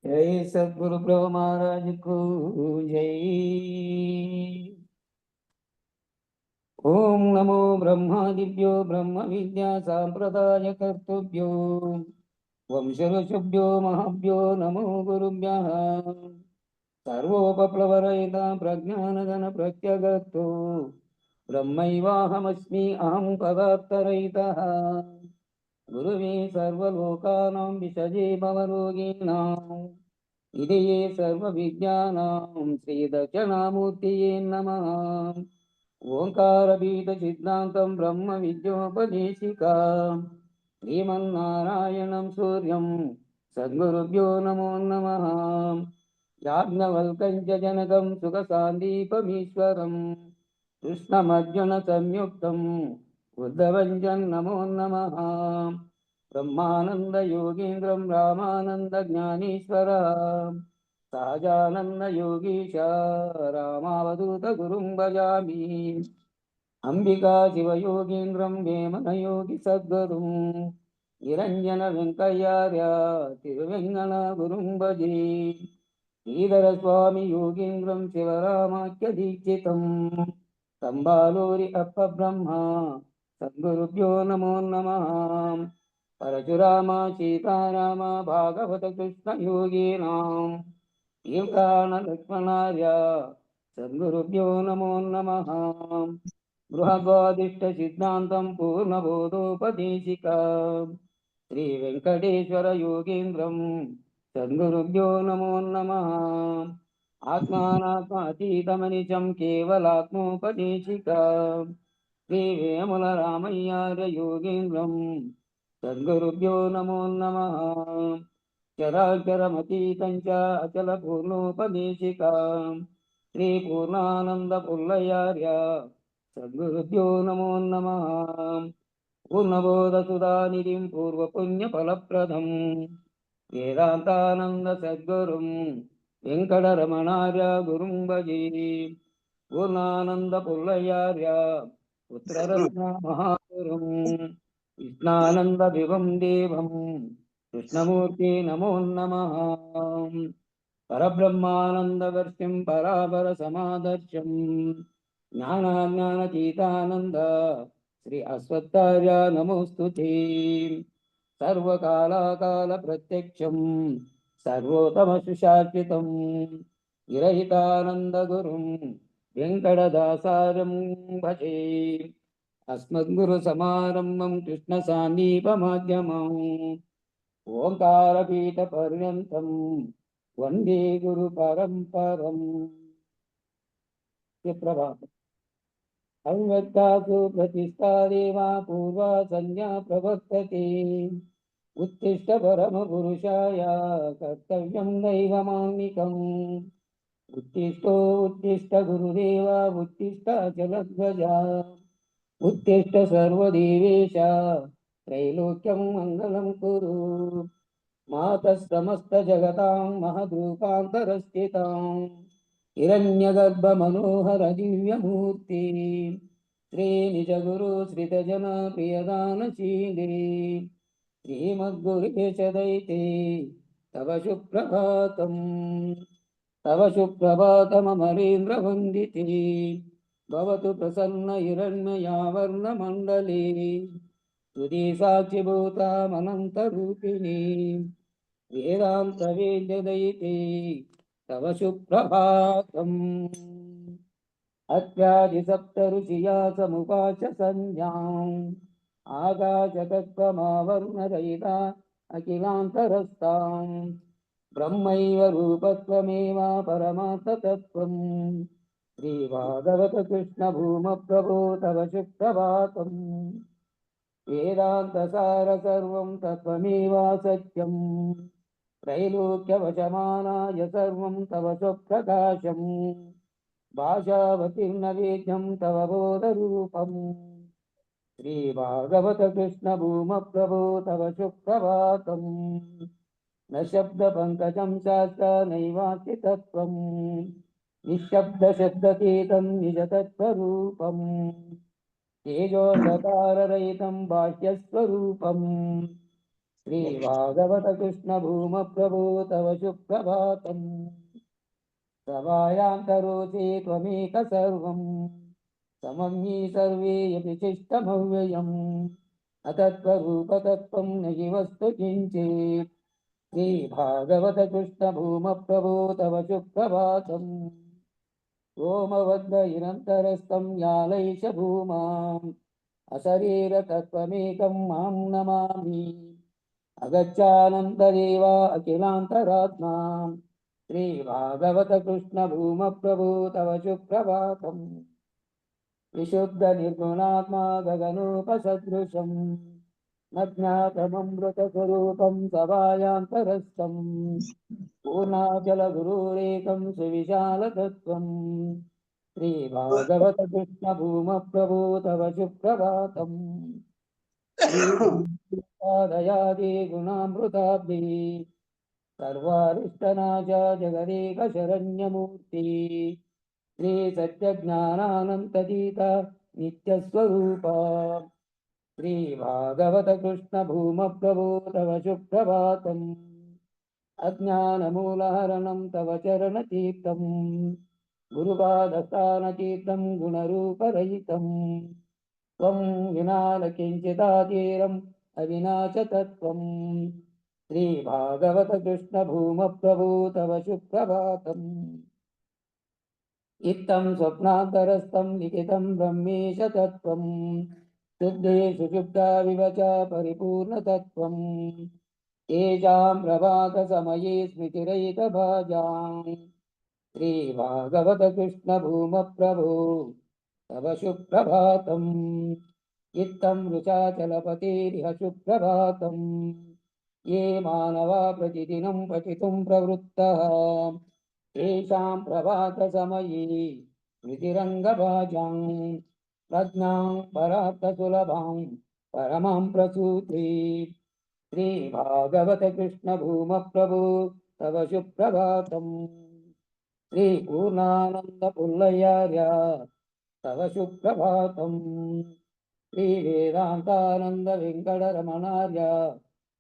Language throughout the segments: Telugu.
जय सद्गुरु प्रभु महाराज को जय। ओम नमो ब्रह्मादिभ्यो ब्रह्म विद्या सांप्रदाय कर्तृभ्यो वंश ऋषिभ्यो महाभ्यो नमो गुरुभ्यः। सर्वोपप्लवरहिता प्रज्ञानगण प्रत्यगतो ब्रह्मैवाहमस्मि अहं पदार्थरहितः। गुरुवे सर्वलोकानां विषजे भवरोगिणाम् इदये सर्वविद्यानां श्रीदक्षिणामूर्तये नमः। ओङ्कारबीजसिद्धान्तं ब्रह्मविद्योपदेशिका श्रीमन्नारायणं सूर्यं सद्गुरुभ्यो नमो नमः। याज्ञवल्क्यं च जनकं सुखसान्दीपमीश्वरम् कृष्णमर्जुनसंयुक्तं बुद्धवञ्जं नमो नमः। ब्रह्मानन्दयोगीन्द्रं रामानन्दज्ञानीश्वरः सहजानन्दयोगीश रामावधूतगुरुं भजामि। अंबिका शिवयोगीन्द्रं वेमनयोगि सद्गुरुं निरञ्जनवेङ्कय्यार्य तिरुवेङ्गणगुरुं भजे। श्रीधरस्वामी योगीन्द्रं शिवरामाख्यदीक्षितं संबालोरि अप्पब्रह्म सद्गुरुभ्यो नमो नमः। परशुराम सीताराम भागवत कृष्ण योगीनां ईर्काण लक्ष्मणार्य सद्गुरुभ्यो नमो नमः। बृहद्वादिष्ट सिद्धान्तं पूर्णबोधोपदेशिका श्रीवेङ्कटेश्वर योगीन्द्रं सद्गुरुभ्यो नमो नमः। आत्मानात्मातीतमनिचं केवलात्मोपदेशिका श्रीवेमुलरामय्यार्य योगीन्द्रं सद्गुरुभ्यो नमो नमः। चराचरमतीतं च अचलपूर्णोपदेशिका श्रीपूर्णानन्दपुल्लयार्य सद्गुरुभ्यो नमो नमः। पूर्णबोधसुधानिधिं पूर्वपुण्यफलप्रदं वेदान्तानन्दसद्गुरुं वेङ्कटरमणार्य गुरुं भजे। पूर्णानन्दपुल्लयार्य पुत्ररत्नमहागुरुं कृष्णानन्दविभं देवं कृष्णमूर्ति नमो नमः। परब्रह्मानन्दवर्षं परापरसमादर्शं ज्ञानाज्ञानतीतानन्द श्री अश्वत्थार्य नमोस्तुते। सर्वकालाकालप्रत्यक्षं सर्वोत्तमसुशाश्रितं विरहितानन्दगुरुं वेङ्कटदासार्यं भजे। अस्मद्गुरुसमारम्भं कृष्णसान्दीपमाध्यमम् ओङ्कारपीठपर्यन्तं वन्दे गुरुपरम्परम्। सुप्रभातम्। अव्यक्तासु प्रतिष्ठा देवा पूर्वा संज्ञा प्रवर्तते उत्तिष्ठ परमपुरुषाय कर्तव्यं दैवमान्निकम्। उत्तिष्ठ गुरुदेव उत्तिष्ठ अचलध्वजा उत्तिष्ठ सर्वदेवेश त्रैलोक्यं मङ्गलं कुरु। मातः समस्तजगतां महद्रूपान्तरस्थितां हिरण्यगर्भमनोहर दिव्यमूर्ति श्रीनिजगुरु श्रितजनप्रियदानशीले श्रीमद्गुरुकेशदैते तव सुप्रभातम्। तव सुप्रभातममरेन्द्रवन्दिते भवतु प्रसन्न हिरण्मयावर्णमण्डले तुदे साक्षिभूतामनन्तरूपिणी वेदान्तवेद्यदयिते तव सुप्रभातम्। अत्यादिसप्तऋषिया समुपास्य सन्ध्याम् आकाशतत्त्वमावर्णरहिता अखिलान्तरस्ताम् ब्रह्मैव रूपत्वमेव परमार्थतत्त्वम्। श्रीभागवत कृष्ण भूमप्रभो तव सुप्रभातम्। वेदान्तसार सर्वं तत्त्वमेव सत्यम् त्रैलोक्यवशमानाय सर्वं तव स्वप्रकाशम् भाषावतीर्न वेद्यं तव बोधरूपम्। श्रीभागवत कृष्ण भूमप्रभो तव सुप्रभातम्। न शब्दपङ्कजं शास्त्र नैवास्ति तत्त्वम् निःशब्दशब्दतीतं निजतत्त्वरूपम् तेजोऽन्धकाररहितं बाह्यस्वरूपम् శ్రీ భాగవత కృష్ణ భూమ ప్రభో తవ సుప్రభాతం సభాయాంతరోచే త్వమేక సర్వం సమమ్యీ సర్వే యపి శిష్టమవ్యయం అతత్వరూపతత్వం నహి వస్తు కించిత్ శ్రీ భాగవత కృష్ణ భూమ ప్రభో తవ సుప్రభాతం ఓమవద్వైరంతరస్థం యాలైష భూమాం అశరీరతత్వమేకం మాం నమామి అగచ్చానంతదేవా అఖిలాంతరాత్మా శ్రీ భాగవత కృష్ణ భూమ ప్రభో తవ సుప్రభాతం విశుద్ధ నిర్గుణాత్మా గగనోపసదృశం నజ్ఞాతమమృత స్వరూపం సభాయాంతరస్థం పూర్ణాచల గురురేకం సువిశాలతత్వం శ్రీ భాగవత కృష్ణ భూమ ప్రభో తవ సుప్రభాతం దయాది గుణామృతాబ్ధి సర్వారిష్టనాశ జగదేక శరణ్యమూర్తి శ్రీ సత్యజ్ఞానానంతతీత నిత్యస్వరూప శ్రీ భాగవత కృష్ణ భూమ ప్రభో తవ సుప్రభాతం అజ్ఞానమూలహరణం తవ చరణతీర్థం గురుపాదస్థానతీర్థం గుణరూపరహితం త్వం వినాల కించిదాతీరం అవినాశతత్వం శ్రీ భాగవత కృష్ణ భూమ ప్రభో తవ సుప్రభాతం ఇత్తం స్వప్నాంతరస్థం లిఖితం బ్రహ్మేశ తత్వం శుద్ధే సుషుప్తా వివచ పరిపూర్ణతత్వం తేజాం ప్రభాత సమయే స్మృతిరహితభాజాం శ్రీ భాగవత కృష్ణ భూమ ప్రభో తవ సుప్రభాతం ఇత్తం వృషాచలపతిరిహ సుప్రభాతం ఏ మానవా ప్రతిదినం పఠితుం ప్రవృత్తః తేషాం ప్రభాత సమయే స్మృతిరంగభాజాం ప్రజ్ఞాం పరార్థ సులభాం పరమాం ప్రసూతి శ్రీ భాగవత కృష్ణ భూమ ప్రభో తవ సుప్రభాతం శ్రీ పూర్ణానంద పుల్లయార్య తవ సుప్రభాతం శ్రీ వేదాంతానంద వెంకటరమణార్య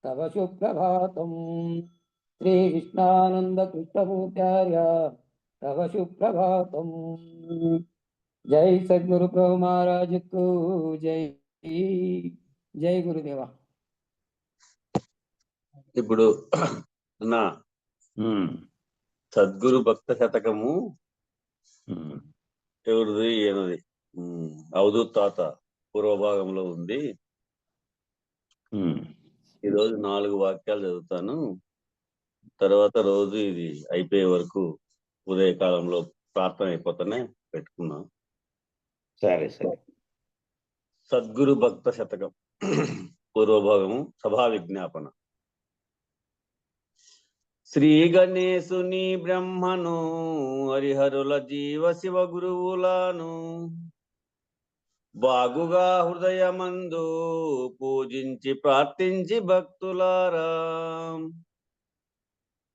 తవ సుప్రభాతం శ్రీ కృష్ణానంద కృష్ణమూర్త్యార్య తవ సుప్రభాతం జై సద్గురు ప్రభు మహారాజుకు జై జై గురుదేవా. ఇప్పుడు నా సద్గురు భక్త శతకము ఎవరిది ఏనది అవధూత్ తాత పూర్వభాగంలో ఉంది. ఈరోజు 4 వాక్యాలు చదువుతాను. తర్వాత రోజు ఇది అయిపోయే వరకు ఉదయకాలంలో ప్రార్థన అయిపోతానే పెట్టుకున్నాం. సరే సరే. సద్గురు భక్త శతకం పూర్వభాగము సభా విజ్ఞాపన. శ్రీ గణేశుని బ్రహ్మను హరిహరుల జీవ శివ గురువులను బాగుగా హృదయమందు పూజించి ప్రార్థించి భక్తులారా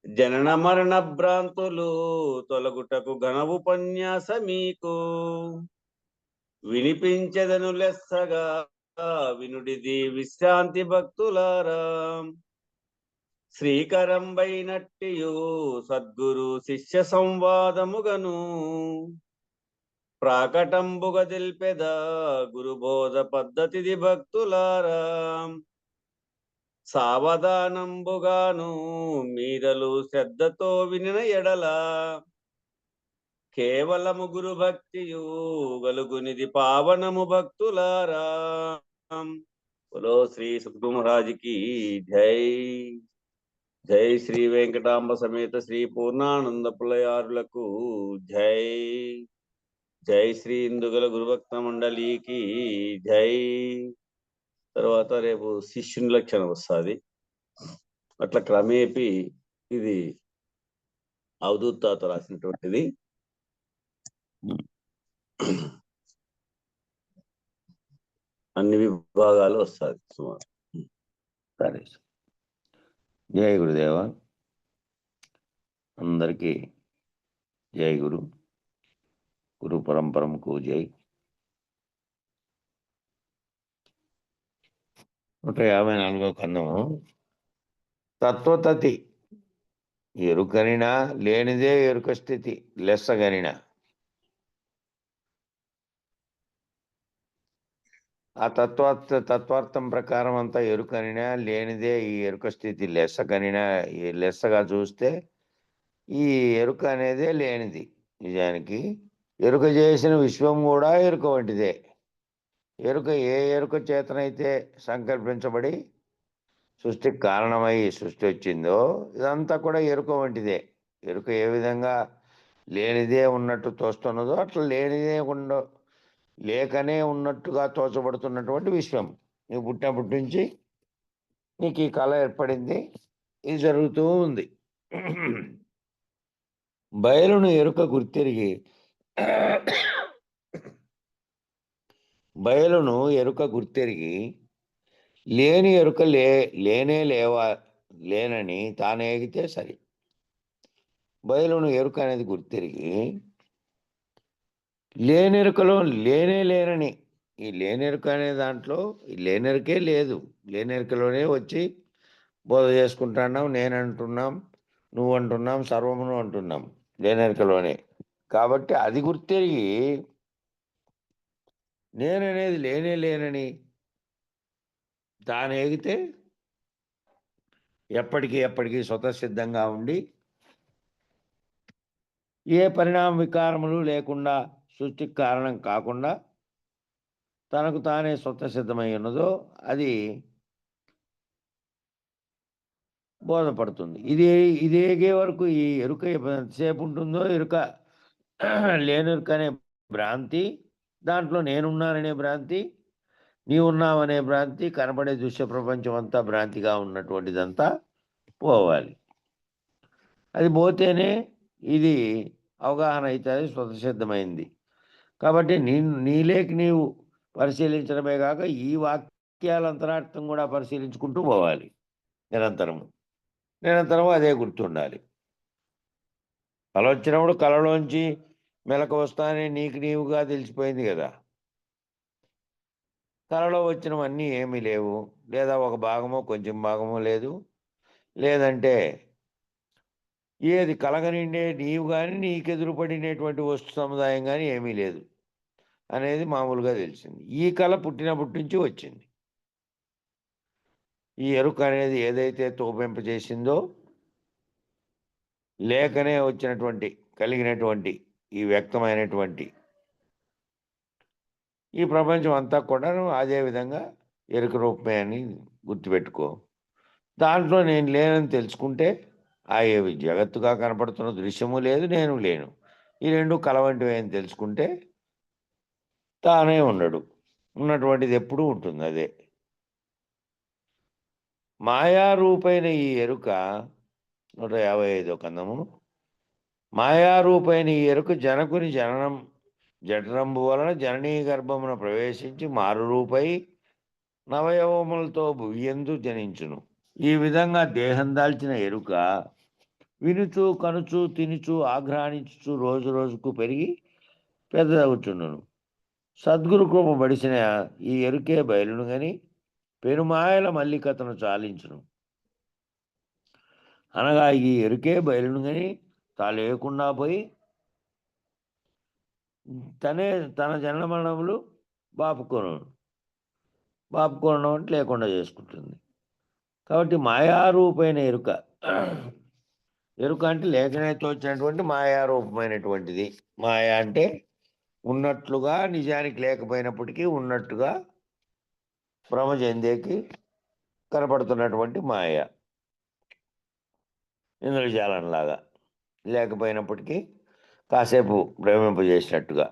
జనన మరణ భ్రాంతులు తొలగుటకు ఘన ఉపన్యాస మీకు వినిపించెదను లెస్సగా వినుడిది విశ్రాంతి భక్తులారా. శ్రీకరంబైనట్టియు సద్గురు శిష్య సంవాదముగను ప్రాకటంబుగ దిల్పెద గురుబోధ పద్ధతిది భక్తులారా. సావధానంబుగాను మీరలు శ్రద్ధతో వినిన ఎడల కేవలము గురు భక్తియు గలుగునిది పావనము భక్తులారా. బోలో శ్రీ సద్గురు మహారాజుకి జై. జై శ్రీ వెంకటాంబ సమేత శ్రీ పూర్ణానంద పుల్లయారులకు జై. జై శ్రీ ఇందుగల గురుభక్త మండలికి జై. తర్వాత రేపు శిష్యుని లక్షణం వస్తుంది. అట్లా క్రమేపీ ఇది అవధూత్ తాత రాసినటువంటిది. అన్ని విభాగాలు వస్తుంది సుమారు. సరే. జై గురుదేవ. అందరికీ జై గురు. గురు పరంపరముకు జై. 154వ కన్నము తత్వతతి ఎరుకనినా లేనిదే ఎరుక స్థితి లెస్సగనిన. ఆ తత్వార్థం ప్రకారం అంతా ఎరుకనినా లేనిదే ఈ ఎరుక స్థితి లెస్సగనినా. ఈ లెస్సగా చూస్తే ఈ ఎరుక అనేదే లేనిది. నిజానికి ఎరుక చేసిన విశ్వం కూడా ఎరుక వంటిదే. ఎరుక ఏ ఎరుక చేతనైతే సంకల్పించబడి సృష్టికి కారణమై సృష్టి వచ్చిందో ఇదంతా కూడా ఎరుక వంటిదే. ఎరుక ఏ విధంగా లేనిదే ఉన్నట్టు తోస్తున్నదో అట్లా లేకనే ఉన్నట్టుగా తోచబడుతున్నటువంటి విశ్వం. నీకు పుట్టినప్పటి నుంచి నీకు ఈ కళ ఏర్పడింది, ఇది జరుగుతూ ఉంది. బయలును ఎరుక గుర్తెరిగి బయలును ఎరుక గుర్తెరిగి లేని ఎరుక లేనని తానేగితే సరి. బయలును ఎరుక అనేది గుర్తెరిగి లేనెరుకలో లేనని, ఈ లేనెరుక అనే దాంట్లో ఈ లేనెరుకే లేదు. లేనెరుకలోనే వచ్చి బోధ చేసుకుంటున్నాం, నేనంటున్నాం, నువ్వు అంటున్నాం, సర్వమును అంటున్నాం లేనెరుకలోనే. కాబట్టి అది గుర్తెరిగి నేననేది లేనని తాను ఎగితే ఎప్పటికీ స్వతసిద్ధంగా ఉండి ఏ పరిణామ వికారములు లేకుండా సృష్టికి కారణం కాకుండా తనకు తానే స్వతసిద్ధమై ఉన్నదో అది బోధపడుతుంది. ఇదేగే వరకు ఈ ఎరుక ఎంతసేపు ఉంటుందో ఎరుక లేనెరుక అనే భ్రాంతి, దాంట్లో నేనున్నాననే భ్రాంతి, నీవున్నావనే భ్రాంతి, కనబడే దృశ్య ప్రపంచం అంతా భ్రాంతిగా ఉన్నటువంటిదంతా పోవాలి. అది పోతేనే ఇది అవగాహన అవుతుంది, స్వతసిద్ధమైంది. కాబట్టి నీలేకి నీవు పరిశీలించడమే కాక ఈ వాక్యాల అంతరార్థం కూడా పరిశీలించుకుంటూ పోవాలి. నిరంతరం అదే గుర్తుండాలి. కళ వచ్చినప్పుడు కళలోంచి మెలకు వస్తానే నీవుగా తెలిసిపోయింది కదా. కళలో వచ్చినవన్నీ ఏమీ లేవు, లేదా ఒక భాగమో కొంచెం భాగమో లేదు, లేదంటే ఏది కలగనిండే నీవు కానీ నీకెదురుపడినటువంటి వస్తు సముదాయం కానీ ఏమీ లేదు అనేది మామూలుగా తెలిసింది. ఈ కళ పుట్టినప్పటి నుంచి వచ్చింది. ఈ ఎరుక అనేది ఏదైతే తోపెంప చేసిందో లేకనే వచ్చినటువంటి కలిగినటువంటి ఈ వ్యక్తమైనటువంటి ఈ ప్రపంచం అంతా కూడా అదే విధంగా ఎరుక రూపమే అని గుర్తుపెట్టుకో. దాంట్లో నేను లేనని తెలుసుకుంటే ఆ జగత్తుగా కనపడుతున్న దృశ్యము లేదు, నేను లేను, ఈ రెండు కలవంటివి అని తెలుసుకుంటే తానే ఉన్నటువంటిది ఎప్పుడూ ఉంటుంది. అదే మాయారూపైన ఈ ఎరుక 155 కందము. మాయారూపైన ఈ ఎరుక జనకుని జఠరంబు వలన జననీ గర్భమున ప్రవేశించి మారురూపై నవయవములతో భువ్యందు జనించును. ఈ విధంగా దేహం దాల్చిన ఎరుక వినుచు కనుచు తినుచు ఆఘ్రానించుచు రోజు రోజుకు పెరిగి పెద్దదవుచుండును. సద్గురు కృప బడిసిన ఈ ఎరుకే బయలును గని పెరుమాయల మల్లికతను చాలించును. అనగా ఈ ఎరుకే బయలును గని తాలేకుండా పోయి తన జనన మరణములు బాపుకోవడం అంటే లేకుండా చేసుకుంటుంది. కాబట్టి మాయారూపమైన ఎరుక అంటే లేకనే తోచినటువంటి మాయారూపమైనటువంటిది. మాయా అంటే ఉన్నట్లుగా నిజానికి లేకపోయినప్పటికీ ఉన్నట్టుగా భ్రమ చెందేకి కనపడుతున్నటువంటి మాయ, ఇంద్రజాలంలాగా లేకపోయినప్పటికీ కాసేపు భ్రమింపజేసినట్టుగా.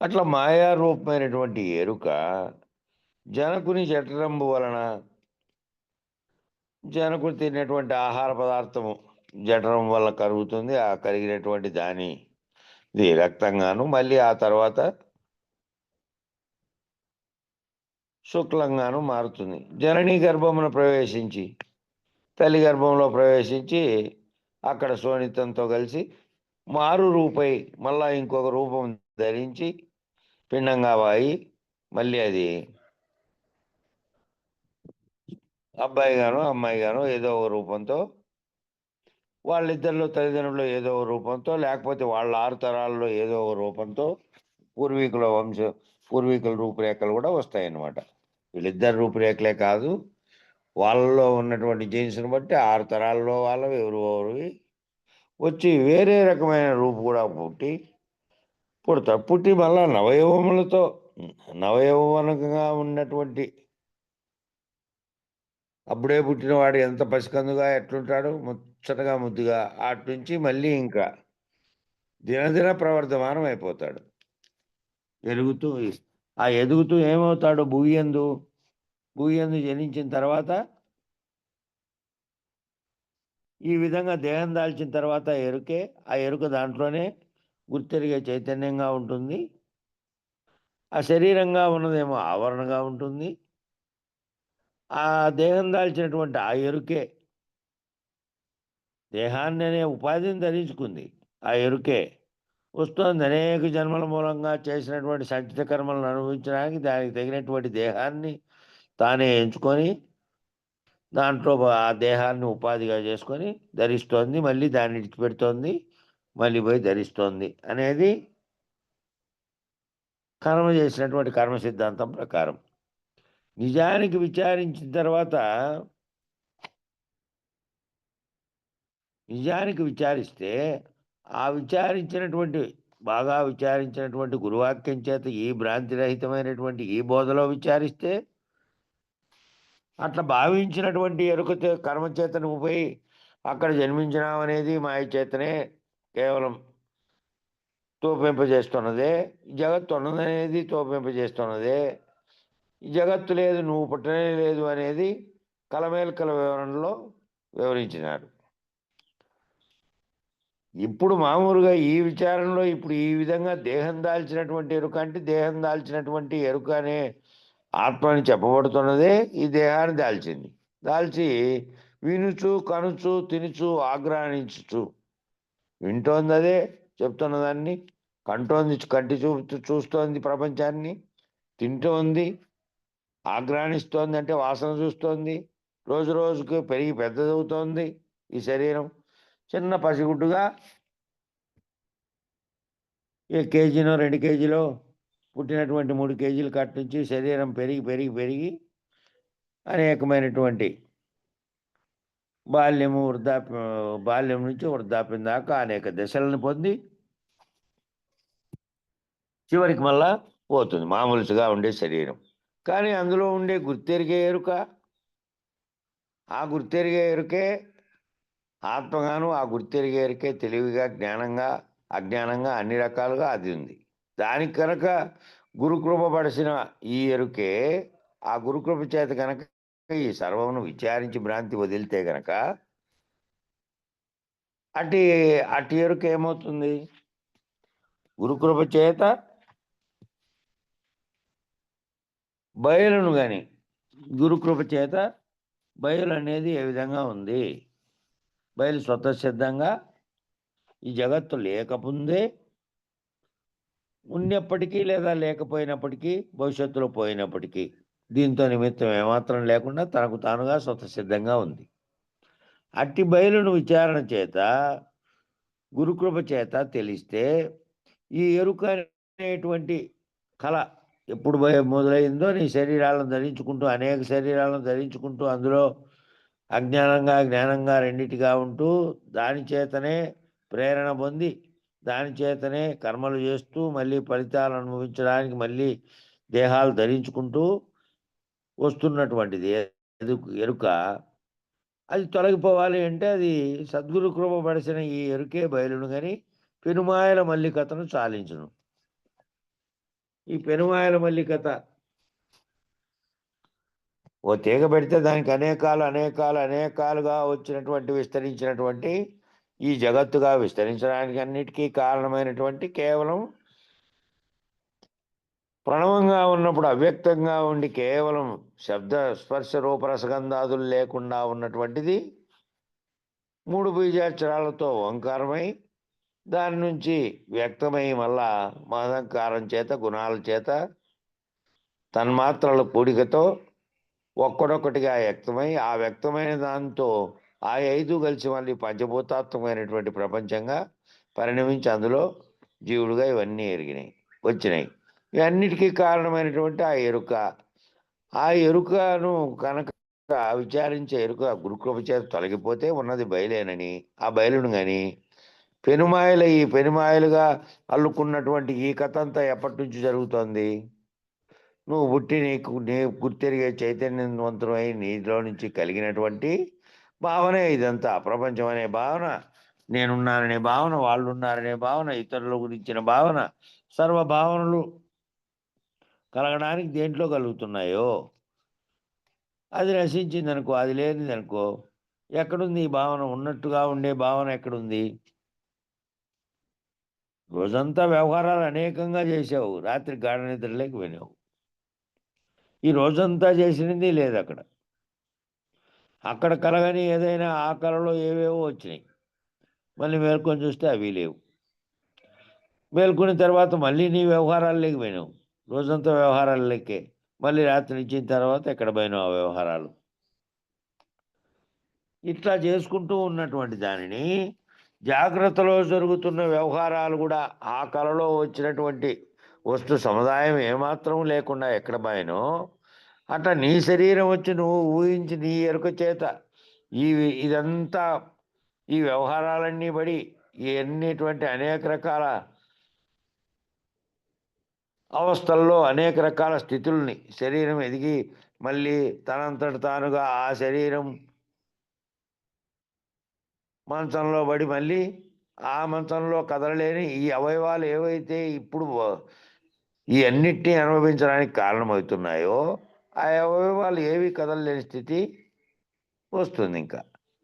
అట్లా మాయారూపమైనటువంటి ఎరుక జనకుని జఠరంబు వలన జనకుడు తినేటువంటి ఆహార పదార్థము జఠరం వల్ల కరుగుతుంది. ఆ కరిగినటువంటి దానిది రక్తంగాను మళ్ళీ ఆ తర్వాత శుక్లంగాను మారుతుంది. జననీ గర్భమున ప్రవేశించి తల్లి గర్భంలో ప్రవేశించి అక్కడ శోణితంతో కలిసి మారు రూపై మళ్ళా ఇంకొక రూపం ధరించి పిండంగా వాయి మళ్ళీ అది అబ్బాయి గాను అమ్మాయి గాను ఏదో ఒక రూపంతో, వాళ్ళిద్దరిలో తల్లిదండ్రులు ఏదో ఒక రూపంతో, లేకపోతే వాళ్ళ 6 తరాల్లో ఏదో ఒక రూపంతో పూర్వీకుల రూపురేఖలు కూడా వస్తాయన్నమాట. వీళ్ళిద్దరి రూపురేఖలే కాదు, వాళ్ళలో ఉన్నటువంటి జీన్స్‌ని బట్టి 6 తరాల్లో వాళ్ళవి ఎవరివి వచ్చి వేరే రకమైన రూపు కూడా పుడతారు. పుట్టి మళ్ళా నవయౌవనంగా ఉన్నటువంటి అప్పుడే పుట్టినవాడు ఎంత పసికందుగా ఎట్లుంటాడు, ముచ్చటగా ముద్దుగా, అటు నుంచి మళ్ళీ ఇంకా దినదిన ప్రవర్ధమానం అయిపోతాడు. ఎదుగుతూ ఏమవుతాడు, భూయందు జనించిన తర్వాత ఈ విధంగా దేహం దాల్చిన తర్వాత ఎరుకే, ఆ ఎరుక దాంట్లోనే గుర్తెరిగే చైతన్యంగా ఉంటుంది. ఆ శరీరంగా ఉన్నదేమో ఆవరణగా ఉంటుంది. ఆ దేహం దాల్చినటువంటి ఆ ఎరుకే దేహాన్ని అనే ఉపాధిని ధరించుకుంది. ఆ ఎరుకే వస్తోంది. అనేక జన్మల మూలంగా చేసినటువంటి సంచిత కర్మలను అనుభవించడానికి దానికి తగినటువంటి దేహాన్ని తానే ఎంచుకొని దాంట్లో ఆ దేహాన్ని ఉపాధిగా చేసుకొని ధరిస్తోంది. మళ్ళీ దాన్ని విడిచిపెడుతోంది, మళ్ళీ పోయి ధరిస్తోంది అనేది కర్మ చేసినటువంటి కర్మ సిద్ధాంతం ప్రకారం. నిజానికి విచారిస్తే ఆ బాగా విచారించినటువంటి గురువాక్యం చేత ఈ భ్రాంతిరహితమైనటువంటి ఈ బోధలో విచారిస్తే అట్లా భావించినటువంటి కర్మ చేత నువ్వు పోయి అక్కడ జన్మించినావనేది మాయ చేతనే కేవలం తోపింపజేస్తున్నదే. జగత్తు ఉన్నదనేది తోపింపజేస్తున్నదే. ఈ జగత్తు లేదు, నువ్వు పుట్టనే లేదు అనేది కలమేల్కల వివరణలో వివరించినాడు. ఇప్పుడు మామూలుగా ఈ విచారణలో ఇప్పుడు ఈ విధంగా దేహం దాల్చినటువంటి ఎరుక అంటే దేహం దాల్చినటువంటి ఎరుక అనే ఆత్మని చెప్పబడుతున్నదే ఈ దేహాన్ని దాల్చి వినుచు కనుచు తినుచు ఆగ్రహించుచు వింటోంది, అదే చెప్తున్నదాన్ని కంటి చూస్తోంది, ప్రపంచాన్ని తింటోంది, ఆగ్రహిస్తోంది అంటే వాసన చూస్తోంది, రోజు రోజుకు పెరిగి పెద్దదవుతోంది. ఈ శరీరం చిన్న పసిగుడ్డుగా కేజీనో 2 కేజీలో పుట్టినటువంటి 3 కేజీల కట్ నుంచి శరీరం పెరిగి అనేకమైనటువంటి బాల్యం నుంచి వృద్ధాప్యం దాకా అనేక దశలను పొంది చివరికి మళ్ళా పోతుంది మామూలుగా ఉండే శరీరం. కానీ అందులో ఉండే గుర్తెరిగే ఎరుక, ఆ గుర్తెరిగే ఎరుకే ఆత్మగాను, ఆ గుర్తెరిగే ఎరుకే తెలివిగా, జ్ఞానంగా, అజ్ఞానంగా అన్ని రకాలుగా అది ఉంది. దానికి కనుక గురుకృప పడిసిన ఈ ఎరుకే, ఆ గురుకృప చేత కనుక ఈ సర్వమును విచారించి భ్రాంతి వదిలితే గనక అట్టి ఎరుక ఏమవుతుంది, గురుకృప చేత బయలును కానీ గురుకృప చేత బయలు అనేది ఏ విధంగా ఉంది, బయలు స్వతసిద్ధంగా ఈ జగత్తు లేకముందే ఉన్నప్పటికీ లేదా లేకపోయినప్పటికీ భవిష్యత్తులో పోయినప్పటికీ దీంతో నిమిత్తం ఏమాత్రం లేకుండా తనకు తానుగా స్వతసిద్ధంగా ఉంది. అట్టి బయలును విచారణ చేత గురుకృప చేత తెలిస్తే ఈ ఎరుక అనేటువంటి కళ ఎప్పుడు మొదలైందో నీ శరీరాలను ధరించుకుంటూ అనేక శరీరాలను ధరించుకుంటూ అందులో అజ్ఞానంగా జ్ఞానంగా రెండిటిగా ఉంటూ దాని చేతనే ప్రేరణ పొంది దాని చేతనే కర్మలు చేస్తూ మళ్ళీ ఫలితాలు అనుభవించడానికి మళ్ళీ దేహాలు ధరించుకుంటూ వస్తున్నటువంటిది ఎరుక. అది తొలగిపోవాలి అంటే అది సద్గురు కృప పడిసిన ఈ ఎరుకే బయలును కానీ పెనుమాయల మల్లికతను చాలించును. ఈ పెనుమాయల మల్లికత ఓ తీగ పెడితే దానికి అనేకాలుగా విస్తరించినటువంటి ఈ జగత్తుగా విస్తరించడానికి అన్నిటికీ కారణమైనటువంటి కేవలం ప్రణవంగా ఉన్నప్పుడు అవ్యక్తంగా ఉండి కేవలం శబ్ద స్పర్శ రూపరసగంధాదులు లేకుండా ఉన్నటువంటిది 3 బీజాక్షరాలతో ఓంకారమై దాని నుంచి వ్యక్తమై మళ్ళా మహంకారం చేత గుణాల చేత తన్మాత్రల కూడికతో ఒక్కడొక్కటిగా వ్యక్తమై ఆ వ్యక్తమైన దాంతో ఆ 5 కలిసి మళ్ళీ పంచభూతాత్మకమైనటువంటి ప్రపంచంగా పరిణమించి అందులో జీవుడుగా ఇవన్నీ వచ్చినాయి. ఇవన్నిటికీ కారణమైనటువంటి ఆ ఎరుక. ఆ ఎరుకను కనుక విచారించే ఎరుక గురుకృప చేత తొలగిపోతే ఉన్నది బయలేనని, ఆ బయలును గాని ఈ పెనుమాయలుగా అల్లుకున్నటువంటి ఈ కథ అంతా ఎప్పటి నుంచి జరుగుతోంది? నువ్వు పుట్టి నీ గుర్తెరిగే చైతన్యవంతమై నీలో నుంచి కలిగినటువంటి భావనే ఇదంతా. ప్రపంచం అనే భావన, నేనున్నాననే భావన, వాళ్ళు ఉన్నారనే భావన, ఇతరుల గురించిన భావన, సర్వ భావనలు కలగడానికి దేంట్లో కలుగుతున్నాయో అది నశించింది అనుకో, అది లేనిది అనుకో, ఎక్కడుంది ఈ భావన? ఉన్నట్టుగా ఉండే భావన ఎక్కడుంది? రోజంతా వ్యవహారాలు అనేకంగా చేసావు, రాత్రి గాఢ నిద్రలేకి వినావు. ఈ రోజంతా చేసినది లేదు అక్కడ. అక్కడ కలగని ఏదైనా ఆ కళలో ఏవేవో వచ్చినాయి, మళ్ళీ మేల్కొని చూస్తే అవి లేవు. మేల్కొన్న తర్వాత మళ్ళీ నీ వ్యవహారాల్లోకి పోయినావు, రోజంతా వ్యవహారాల్లోకే. మళ్ళీ రాత్రి ఇచ్చిన తర్వాత ఎక్కడ పోయినావు ఆ వ్యవహారాలు. ఇట్లా చేసుకుంటూ ఉన్నటువంటి దానిని జాగ్రత్తలో జరుగుతున్న వ్యవహారాలు కూడా ఆ కళలో వచ్చినటువంటి వస్తు సముదాయం ఏమాత్రం లేకుండా ఎక్కడ పోయినో అట్లా నీ శరీరం వచ్చి నువ్వు ఊహించి నీ ఎరుక చేత ఇదంతా ఈ వ్యవహారాలన్నీ పడి ఎన్నిటువంటి అనేక రకాల అవస్థల్లో అనేక రకాల స్థితుల్ని శరీరం ఎదిగి మళ్ళీ తనంతట తానుగా ఆ శరీరం మంచంలో పడి మళ్ళీ ఆ మంచంలో కదలలేని ఈ అవయవాలు ఏవైతే ఇప్పుడు ఈ అన్నిటినీ అనుభవించడానికి కారణమవుతున్నాయో ఆ అవయవాలు ఏవి కదలలేని స్థితి వస్తుంది. ఇంకా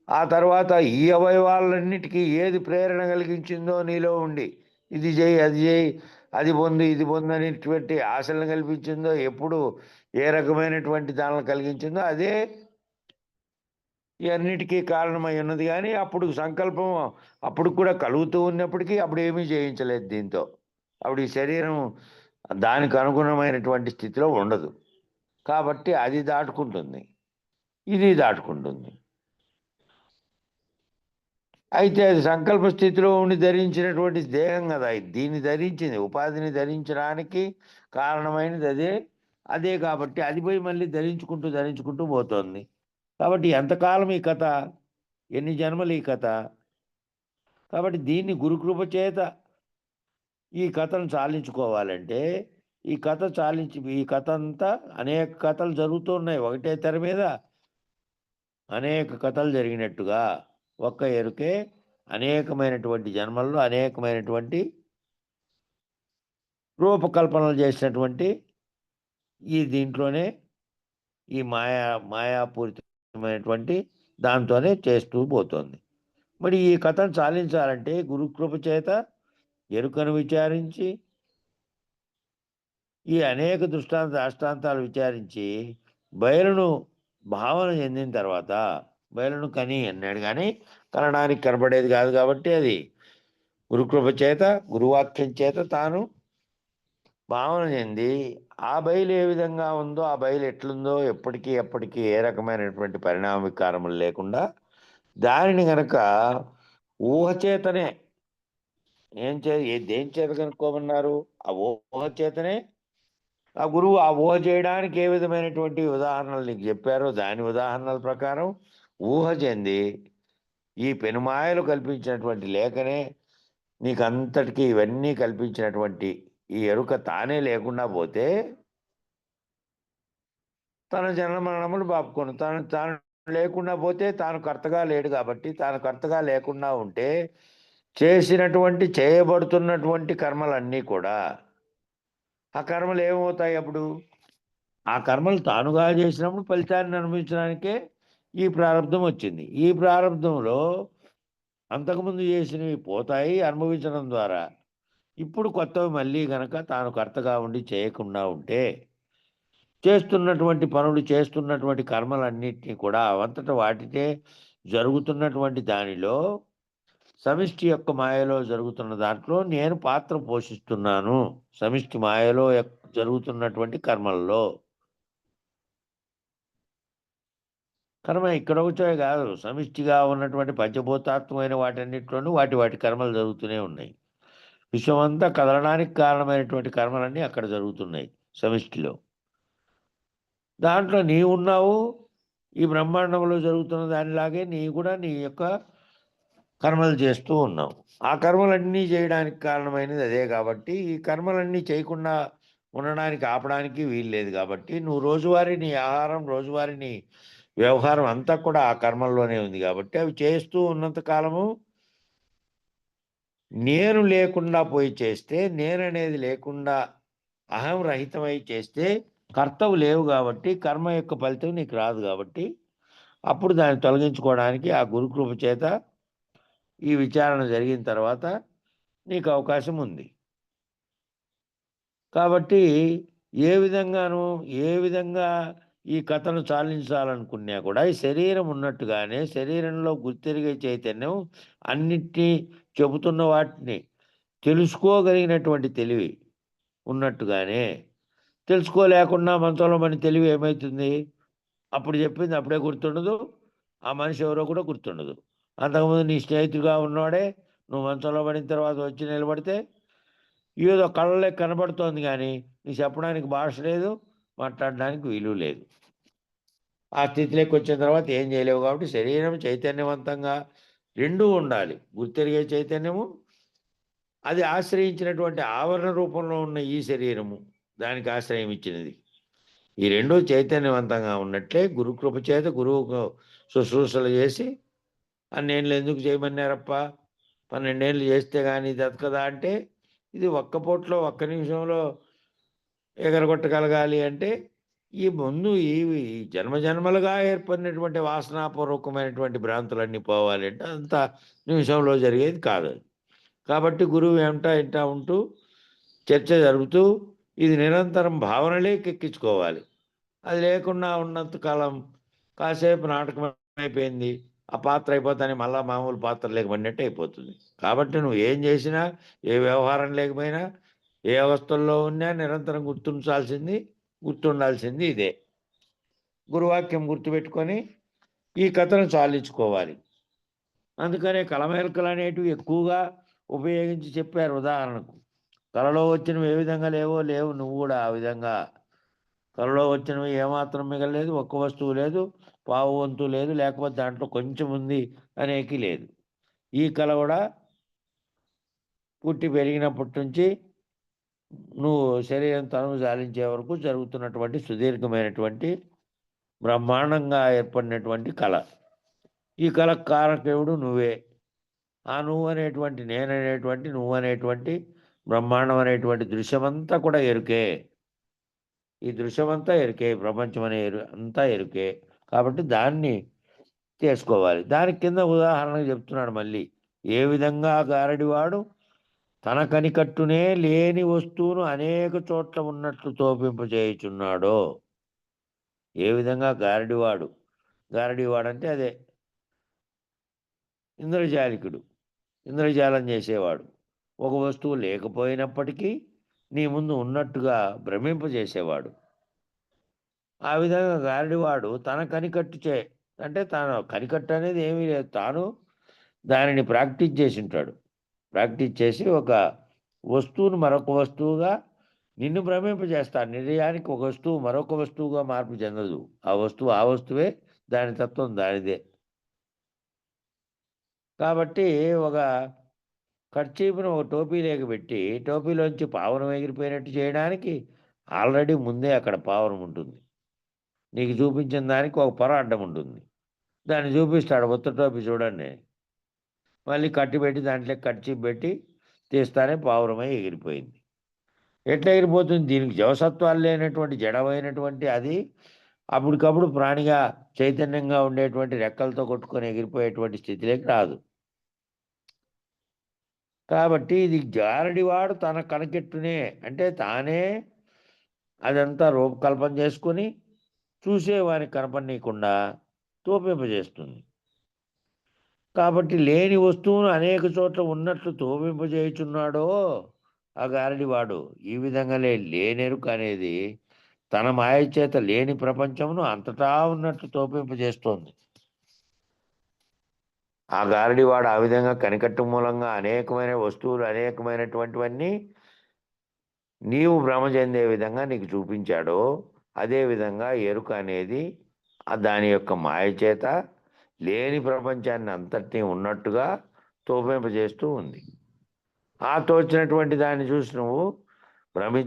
ఆ తర్వాత ఈ అవయవాలన్నిటికీ ఏది ప్రేరణ కలిగించిందో నీలో ఉండి ఇది చేయి, అది చేయి, అది పొందు, ఇది పొందు అనేటువంటి ఆశలను కల్పించిందో, ఎప్పుడు ఏ రకమైనటువంటి దానిని కలిగించిందో అదే ఈ అన్నిటికీ కారణమై ఉన్నది. కానీ అప్పుడు సంకల్పం అప్పుడు కూడా కలుగుతూ ఉన్నప్పటికీ అప్పుడు ఏమీ చేయించలేదు దీంతో. అప్పుడు ఈ శరీరం దానికి అనుగుణమైనటువంటి స్థితిలో ఉండదు. కాబట్టి అది దాటుకుంటుంది, ఇది దాటుకుంటుంది. అయితే అది సంకల్ప స్థితిలో ఉండి ధరించినటువంటి దేహం కదా, దీన్ని ధరించింది, ఉపాధిని ధరించడానికి కారణమైనది అదే కాబట్టి అది పోయి మళ్ళీ ధరించుకుంటూ పోతుంది. కాబట్టి ఎంతకాలం ఈ కథ, ఎన్ని జన్మలు ఈ కథ? కాబట్టి దీన్ని గురుకృప చేత ఈ కథను చాలించుకోవాలంటే ఈ కథ అంతా అనేక కథలు జరుగుతున్నాయి ఒకటే తెర మీద. అనేక కథలు జరిగినట్టుగా ఒక్క ఎరుకే అనేకమైనటువంటి జన్మల్లో అనేకమైనటువంటి రూపకల్పనలు చేసినటువంటి ఈ దీంట్లోనే ఈ మాయాపూరితమైనటువంటి దాంతోనే చేస్తూ పోతుంది. మరి ఈ కథను చాలించాలంటే గురుకృప చేత ఎరుకను విచారించి ఈ అనేక అష్టాంతాలు విచారించి బయలును భావన చెందిన తర్వాత, బయలును కని అన్నాడు కానీ కనడానికి కనబడేది కాదు కాబట్టి అది గురుకృప చేత గురువాక్యం చేత తాను భావన చెంది ఆ బయలు ఏ విధంగా ఉందో, ఆ బయలు ఎట్లుందో, ఎప్పటికీ ఏ రకమైనటువంటి పరిణామ వికారములు లేకుండా దానిని గనక ఊహ చేతనే దేని చేత కనుక్కోమన్నారు? ఆ ఊహ చేతనే ఆ గురువు ఆ ఊహ చేయడానికి ఏ విధమైనటువంటి ఉదాహరణలు నీకు చెప్పారో దాని ఉదాహరణల ప్రకారం ఊహ చెంది ఈ పెనుమాయలు కల్పించినటువంటి లేఖనే నీకు అంతటికీ ఇవన్నీ కల్పించినటువంటి ఈ ఎరుక తానే లేకుండా పోతే తన జన్మ మరణములు బాపుకోను. తాను లేకుండా పోతే తాను కర్తగా లేడు కాబట్టి, తాను కర్తగా లేకుండా ఉంటే చేయబడుతున్నటువంటి కర్మలన్నీ కూడా ఆ కర్మలు ఏమవుతాయి? అప్పుడు ఆ కర్మలు తానుగా చేసినప్పుడు ఫలితాన్ని అనుభవించడానికే ఈ ప్రారంధం వచ్చింది. ఈ ప్రారంధంలో అంతకుముందు చేసినవి పోతాయి అనుభవించడం ద్వారా. ఇప్పుడు కొత్తవి మళ్ళీ గనక తాను కర్తగా ఉండి చేయకుండా ఉంటే చేస్తున్నటువంటి కర్మలన్నింటినీ కూడా అవంతట వాటితే జరుగుతున్నటువంటి దానిలో సమిష్టి యొక్క మాయలో జరుగుతున్న దాంట్లో నేను పాత్ర పోషిస్తున్నాను. సమిష్టి మాయలో జరుగుతున్నటువంటి కర్మల్లో కర్మ ఇక్కడ ఒకటే కాదు, సమిష్టిగా ఉన్నటువంటి పంచభూతాత్మకమైన వాటన్నిటిలోనూ వాటి వాటి కర్మలు జరుగుతూనే ఉన్నాయి. విశ్వమంతా కదలడానికి కారణమైనటువంటి కర్మలన్నీ అక్కడ జరుగుతున్నాయి సమిష్టిలో. దాంట్లో నీవు ఉన్నావు, ఈ బ్రహ్మాండంలో జరుగుతున్న దానిలాగే నీ కూడా నీ యొక్క కర్మలు చేస్తూ ఉన్నావు. ఆ కర్మలన్నీ చేయడానికి కారణమైనది అదే కాబట్టి ఈ కర్మలన్నీ చేయకుండా ఉండడానికి ఆపడానికి వీల్లేదు. కాబట్టి నువ్వు రోజువారీ నీ ఆహారం, రోజువారీ నీ వ్యవహారం అంతా కూడా ఆ కర్మల్లోనే ఉంది. కాబట్టి అవి చేస్తూ ఉన్నంత కాలము నేను లేకుండా పోయి చేస్తే, నేననేది లేకుండా అహం రహితమై చేస్తే కర్తవు లేవు కాబట్టి కర్మ యొక్క ఫలితం నీకు రాదు. కాబట్టి అప్పుడు దాన్ని తొలగించుకోవడానికి ఆ గురుకృప చేత ఈ విచారణ జరిగిన తర్వాత నీకు అవకాశం ఉంది. కాబట్టి ఏ విధంగా ఈ కథను చాలించాలనుకున్నా కూడా ఈ శరీరం ఉన్నట్టుగానే శరీరంలో గుర్తెరిగే చైతన్యం అన్నిటినీ చెబుతున్న వాటిని తెలుసుకోగలిగినటువంటి తెలివి ఉన్నట్టుగానే తెలుసుకోలేకుండా మంచంలో మన తెలివి ఏమవుతుంది? అప్పుడు చెప్పింది అప్పుడే గుర్తుండదు, ఆ మనిషి ఎవరో కూడా గుర్తుండదు. అంతకుముందు నీ స్నేహితుడిగా ఉన్నవాడే నువ్వు మంచంలో పడిన తర్వాత వచ్చి నిలబడితే ఏదో కళ్ళలే కనబడుతోంది కానీ నీకు చెప్పడానికి భాష లేదు, మాట్లాడడానికి వీలు లేదు. ఆ స్థితిలోకి వచ్చిన తర్వాత ఏం చేయలేవు. కాబట్టి శరీరం చైతన్యవంతంగా రెండూ ఉండాలి. గుర్తెరిగే చైతన్యము, అది ఆశ్రయించినటువంటి ఆవరణ రూపంలో ఉన్న ఈ శరీరము దానికి ఆశ్రయం ఇచ్చినది. ఈ రెండూ చైతన్యవంతంగా ఉన్నట్లే గురుకృప చేత గురువుకు శుశ్రూషలు చేసి అన్నేళ్ళు ఎందుకు చేయమన్నారప్ప, 12 ఏళ్ళు చేస్తే కానీ దతకదా అంటే ఇది ఒక్క పూటలో ఒక్క నిమిషంలో ఎగరగొట్టగలగాలి అంటే ఈ ముందు ఈ జన్మజన్మలుగా ఏర్పడినటువంటి వాసనాపూర్వకమైనటువంటి భ్రాంతులన్నీ పోవాలి అంటే అంత నిమిషంలో జరిగేది కాదు. కాబట్టి గురువు ఇంటా ఉంటూ చర్చ జరుగుతూ ఇది నిరంతరం భావనలేకి ఎక్కించుకోవాలి. అది లేకుండా ఉన్నంత కాలం కాసేపు నాటకం అయిపోయింది, ఆ పాత్ర అయిపోతానే మళ్ళా మామూలు పాత్ర లేకపోయినట్టు అయిపోతుంది. కాబట్టి నువ్వు ఏం చేసినా, ఏ వ్యవహారం లేకపోయినా, ఏ అవస్థల్లో ఉన్నా నిరంతరం గుర్తుండాల్సింది ఇదే. గురువాక్యం గుర్తుపెట్టుకొని ఈ కథను చాలించుకోవాలి. అందుకనే కలమేల్కలు అనేటివి ఎక్కువగా ఉపయోగించి చెప్పారు. ఉదాహరణకు కలలో వచ్చినవి ఏ విధంగా లేవు నువ్వు కూడా ఆ విధంగా కలలో వచ్చినవి ఏమాత్రం మిగలలేదు, ఒక్క వస్తువు లేదు, పావు వంతు లేదు, లేకపోతే దాంట్లో కొంచెం ఉంది అనేకి లేదు. ఈ కళ కూడా పుట్టి పెరిగినప్పటి నుంచి నువ్వు శరీరం తనువు జాలించే వరకు జరుగుతున్నటువంటి సుదీర్ఘమైనటువంటి బ్రహ్మాండంగా ఏర్పడినటువంటి కళ. ఈ కళకు కారకుడు నువ్వే. ఆ నువ్వు అనేటువంటి నేననేటువంటి నువ్వు అనేటువంటి బ్రహ్మాండం అనేటువంటి దృశ్యమంతా కూడా ఎరుకే. ఈ దృశ్యమంతా ఎరుకే, ప్రపంచం అనే అంతా ఎరుకే. కాబట్టి దాన్ని చేసుకోవాలి. దాని కింద ఉదాహరణకు చెప్తున్నాడు మళ్ళీ. ఏ విధంగా గారడివాడు తన కనికట్టునే లేని వస్తువును అనేక చోట్ల ఉన్నట్లు తోపింపజేయుచున్నాడో. ఏ విధంగా గారడివాడు అంటే అదే ఇంద్రజాలికుడు, ఇంద్రజాలం చేసేవాడు. ఒక వస్తువు లేకపోయినప్పటికీ నీ ముందు ఉన్నట్టుగా భ్రమింపజేసేవాడు. ఆ విధంగా గారడివాడు తన కనికట్టు అంటే తన కనికట్టు అనేది ఏమీ లేదు, తాను దానిని ప్రాక్టీస్ చేసి ఉంటాడు. ప్రాక్టీస్ చేసి ఒక వస్తువును మరొక వస్తువుగా నిన్ను భ్రమింపజేస్తాడు. నిజానికి ఒక వస్తువు మరొక వస్తువుగా మార్పు చెందదు. ఆ వస్తువే, దాని తత్వం దానిదే. కాబట్టి ఒక కర్చీపును ఒక టోపీలోకి పెట్టి టోపీలోంచి పావురం ఎగిరిపోయినట్టు చేయడానికి ఆల్రెడీ ముందే అక్కడ పావురం ఉంటుంది. నీకు చూపించిన దానికి ఒక పొర అడ్డం ఉంటుంది. దాన్ని చూపిస్తాడు, ఉత్త టోపీ చూడండి. మళ్ళీ కట్టి పెట్టి దాంట్లో కర్చీప్ పెట్టి తీస్తానే పావురమై ఎగిరిపోయింది. ఎట్లా ఎగిరిపోతుంది? దీనికి జవసత్వాలు లేనటువంటి జడమైనటువంటి అది అప్పటికప్పుడు ప్రాణిగా చైతన్యంగా ఉండేటువంటి రెక్కలతో కొట్టుకొని ఎగిరిపోయేటువంటి స్థితిలోకి రాదు. కాబట్టి ఇది జారడివాడు తన కనకెట్టునే అంటే తానే అదంతా రూపకల్పన చేసుకొని చూసేవానికి కనపడనీయకుండా తోపింపజేస్తుంది. కాబట్టి లేని వస్తువును అనేక చోట్ల ఉన్నట్లు తోపింపజేయుచున్నాడో ఆ గారడివాడు. ఈ విధంగా లేనెరుక అనేది తన మాయ చేత లేని ప్రపంచమును అంతటా ఉన్నట్లు తోపింపజేస్తోంది. ఆ గారడివాడు ఆ విధంగా కనికట్టు మూలంగా అనేకమైన వస్తువులు అనేకమైనటువంటివన్నీ నీవు భ్రమ చెందే విధంగా నీకు చూపించాడో అదే విధంగా ఎరుక అనేది దాని యొక్క మాయ చేత లేని ప్రపంచాన్ని అంతటినీ ఉన్నట్టుగా తోపింపజేస్తూ ఉంది. ఆ తోచినటువంటి దాన్ని చూసి నువ్వు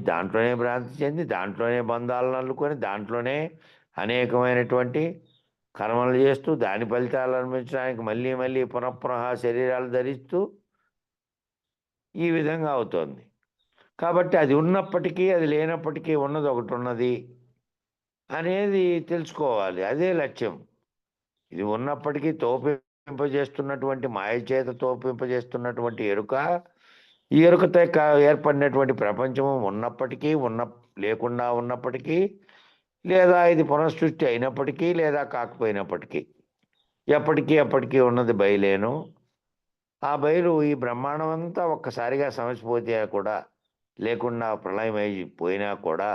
దాంట్లోనే భ్రాంతి చెంది దాంట్లోనే బంధాలను అల్లుకొని దాంట్లోనే అనేకమైనటువంటి కర్మలు చేస్తూ దాని ఫలితాలు అనుభవించడానికి మళ్ళీ మళ్ళీ పునఃపునః శరీరాలు ధరిస్తూ ఈ విధంగా అవుతోంది. కాబట్టి అది ఉన్నప్పటికీ అది లేనప్పటికీ ఉన్నది ఒకటి ఉన్నది అనేది తెలుసుకోవాలి. అదే లక్ష్యం. ఇది ఉన్నప్పటికీ తోపింపజేస్తున్నటువంటి మాయ చేత తోపింపజేస్తున్నటువంటి ఎరుక, ఈ ఎరుకతో ఏర్పడినటువంటి ప్రపంచము ఉన్నప్పటికీ లేకుండా ఉన్నప్పటికీ, లేదా ఇది పునఃసృష్టి అయినప్పటికీ లేదా కాకపోయినప్పటికీ ఎప్పటికీ అప్పటికీ ఉన్నది బయలేను. ఆ బయలు ఈ బ్రహ్మాండం అంతా ఒక్కసారిగా సమసిపోతే కూడా, లేకుండా ప్రళయం అయిపోయినా కూడా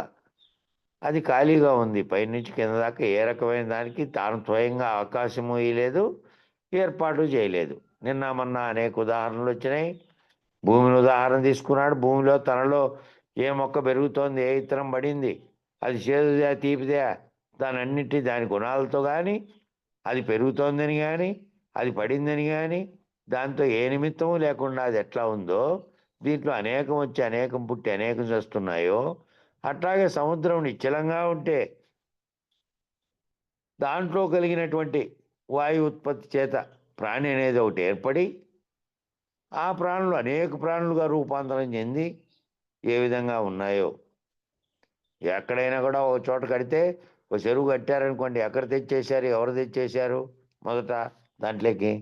అది ఖాళీగా ఉంది. పైనుంచి కింద దాకా ఏ రకమైన దానికి తాను స్వయంగా అవకాశము ఇవ్వలేదు, ఏర్పాటు చేయలేదు. నిన్న మొన్న అనేక ఉదాహరణలు వచ్చినాయి. భూమిని ఉదాహరణ తీసుకున్నాడు. భూమిలో తనలో ఏ మొక్క పెరుగుతోంది, ఏ ఇత్తనం పడింది, అది చేదుదా తీపిదా, దాని గుణాలతో కానీ, అది పెరుగుతోందని కానీ, అది పడిందని కానీ, దాంతో ఏ నిమిత్తము లేకుండా అది ఎట్లా ఉందో, దీంట్లో అనేకం వచ్చి అనేకం పుట్టి అనేకం చేస్తున్నాయో, అట్లాగే సముద్రం నిశ్చలంగా ఉంటే దాంట్లో కలిగినటువంటి వాయు ఉత్పత్తి చేత ప్రాణి అనేది ఒకటి ఏర్పడి ఆ ప్రాణులు అనేక ప్రాణులుగా రూపాంతరం చెంది ఏ విధంగా ఉన్నాయో, ఎక్కడైనా కూడా ఒక చోట కడితే ఒక చెరువు కట్టారనుకోండి, ఎక్కడ తెచ్చేశారు, ఎవరు తెచ్చేశారు? మొదట దాంట్లోకి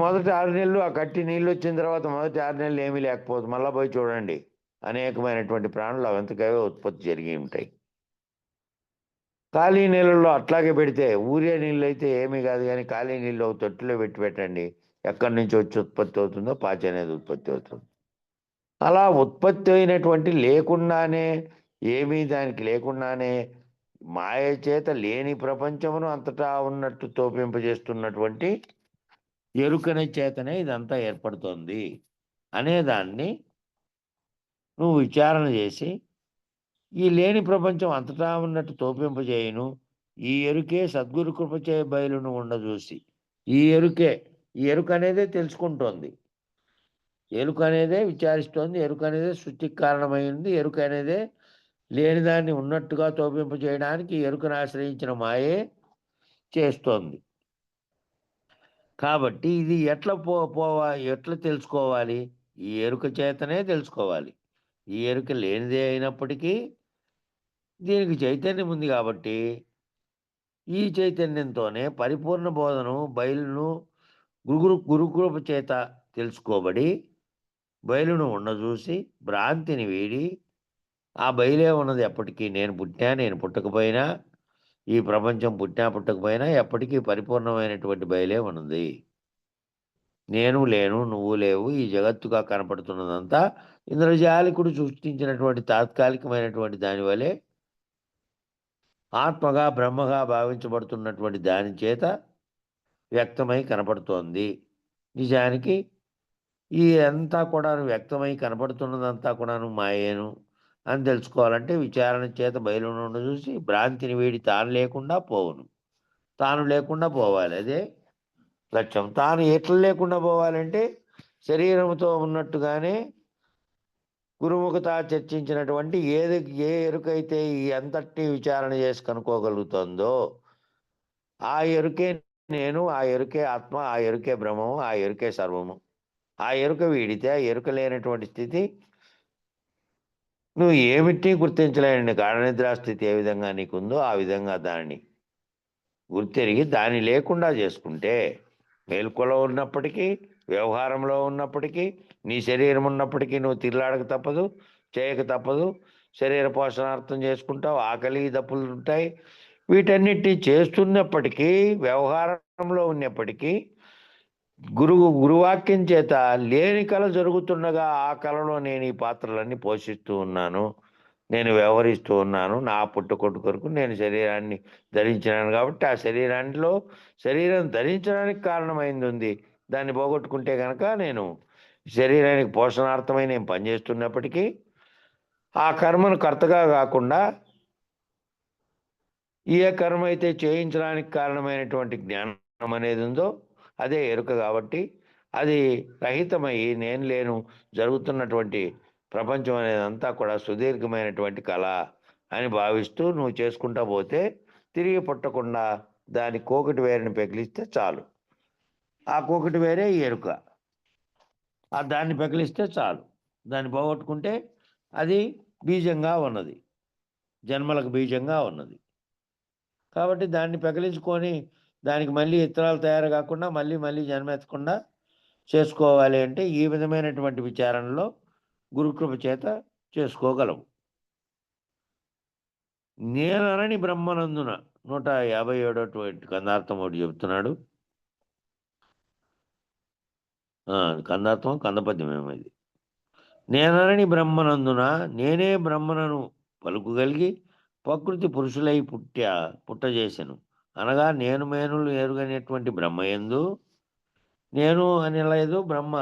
మొదటి 6 నెలలు ఆ కట్టి నీళ్ళు వచ్చిన తర్వాత మొదటి 6 నెలలు ఏమీ లేకపోతే మళ్ళీ పోయి చూడండి, అనేకమైనటువంటి ప్రాణులు అవంతకవే ఉత్పత్తి జరిగి ఉంటాయి. ఖాళీ నీళ్ళల్లో అట్లాగే పెడితే, ఊరే నీళ్ళు అయితే ఏమీ కాదు, కానీ ఖాళీ నీళ్ళు ఒక తొట్టిలో పెట్టండి, ఎక్కడి నుంచి వచ్చి ఉత్పత్తి అవుతుందో పాచి అనేది ఉత్పత్తి అవుతుంది. అలా ఉత్పత్తి అయినటువంటి లేకుండానే, ఏమీ దానికి లేకుండానే మాయ చేత లేని ప్రపంచమును అంతటా ఉన్నట్టు తోపింపజేస్తున్నటువంటి ఎరుకని చేతనే ఇదంతా ఏర్పడుతోంది అనేదాన్ని నువ్వు విచారణ చేసి, ఈ లేని ప్రపంచం అంతటా ఉన్నట్టు తోపింపజేయును, ఈ ఎరుకే సద్గురు కృపచే బయలును ఉండజూసి, ఈ ఎరుక అనేదే తెలుసుకుంటోంది, ఎరుక అనేదే విచారిస్తోంది, ఎరుక అనేదే సృష్టికి కారణమైంది, ఎరుక అనేదే లేనిదాన్ని ఉన్నట్టుగా తోపింపజేయడానికి ఎరుకను ఆశ్రయించిన మాయే చేస్తోంది. కాబట్టి ఇది ఎట్లా తెలుసుకోవాలి? ఈ ఎరుక చేతనే తెలుసుకోవాలి. ఈ ఎరుక లేనిదే అయినప్పటికీ దీనికి చైతన్యం ఉంది కాబట్టి ఈ చైతన్యంతోనే పరిపూర్ణ బోధను బయలును గురుకృప చేత తెలుసుకోబడి బయలును ఉండజూసి భ్రాంతిని వీడి ఆ బయలే ఉన్నది ఎప్పటికీ నేను పుట్టినా నేను పుట్టకపోయినా, ఈ ప్రపంచం పుట్టినా పుట్టకపోయినా ఎప్పటికీ పరిపూర్ణమైనటువంటి బయలే ఉన్నది. నేను లేను, నువ్వు లేవు, ఈ జగత్తుగా కనపడుతున్నదంతా ఇంద్రజాలికుడు సృష్టించినటువంటి తాత్కాలికమైనటువంటి దానివలే ఆత్మగా బ్రహ్మగా భావించబడుతున్నటువంటి దాని చేత వ్యక్తమై కనపడుతోంది. నిజానికి ఈ అంతా కూడాను వ్యక్తమై కనపడుతున్నదంతా కూడాను మాయేను అని తెలుసుకోవాలంటే విచారణ చేత బయలును చూసి భ్రాంతిని వీడి తాను లేకుండా పోవును, తాను లేకుండా పోవాలి. అదే లక్ష్యం. తాను ఎట్లా లేకుండా పోవాలంటే శరీరంతో ఉన్నట్టుగానే గురుముఖత చర్చించినటువంటి ఏ ఎరుకైతే ఈ అంతటినీ విచారణ చేసి కనుక్కోగలుగుతుందో ఆ ఎరుకే నేను, ఆ ఎరుకే ఆత్మ, ఆ ఎరుకే బ్రహ్మము, ఆ ఎరుకే సర్వము. ఆ ఎరుక వీడితే ఆ ఎరుక లేనటువంటి స్థితి నువ్వు ఏమిటి గుర్తించలేని గాఢనిద్రాస్థితి ఏ విధంగా నీకుందో ఆ విధంగా దాన్ని గుర్తెరిగి దాన్ని లేకుండా చేసుకుంటే, మేల్కొలో ఉన్నప్పటికీ వ్యవహారంలో ఉన్నప్పటికీ నీ శరీరం ఉన్నప్పటికీ నువ్వు తిరలాడక తప్పదు, చేయక తప్పదు, శరీర పోషణార్థం చేసుకుంటావు, ఆకలి దప్పులు ఉంటాయి. వీటన్నిటినీ చేస్తున్నప్పటికీ వ్యవహారంలో ఉన్నప్పటికీ గురువాక్యం చేత లేని కళ జరుగుతుండగా ఆ కళలో నేను ఈ పాత్రలన్నీ పోషిస్తూ ఉన్నాను, నేను వ్యవహరిస్తూ ఉన్నాను. నా పుట్టుకొట్టు కొరకు నేను శరీరాన్ని ధరించినాను కాబట్టి ఆ శరీరం ధరించడానికి కారణమైంది ఉంది. దాన్ని పోగొట్టుకుంటే కనుక నేను శరీరానికి పోషణార్థమై నేను పనిచేస్తున్నప్పటికీ ఆ కర్మను కర్తగా కాకుండా ఏ కర్మ అయితే చేయించడానికి కారణమైనటువంటి జ్ఞానం అనేది ఉందో అదే ఎరుక కాబట్టి అది రహితమయ్యి నేను లేను జరుగుతున్నటువంటి ప్రపంచం అనేదంతా కూడా సుదీర్ఘమైనటువంటి కళ అని భావిస్తూ నువ్వు చేసుకుంటా పోతే తిరిగి పుట్టకుండా దాని కోకటి వేరుని పెకిలిస్తే చాలు. ఆ కోకటి వేరే ఈ ఎరుక. ఆ దాన్ని పెకిలిస్తే చాలు. దాన్ని పోగొట్టుకుంటే అది బీజంగా ఉన్నది, జన్మలకు బీజంగా ఉన్నది. కాబట్టి దాన్ని పెకిలించుకొని దానికి మళ్ళీ ఇత్తనాలు తయారు కాకుండా మళ్ళీ జన్మెత్తకుండా చేసుకోవాలి అంటే ఈ విధమైనటువంటి విచారణలో గురుకృప చేత చేసుకోగలవు. నేననని బ్రహ్మనందున 157వ కందార్థం ఒకటి చెబుతున్నాడు. కందార్థం కందపద్యమేమో ఇది. నేననని బ్రహ్మనందున నేనే బ్రహ్మనను పలుకుగలిగి ప్రకృతి పురుషులై పుట్టజేసెను అనగా నేను మేనులు ఎరుగనేటువంటి బ్రహ్మయందు నేను అనలేదు, బ్రహ్మ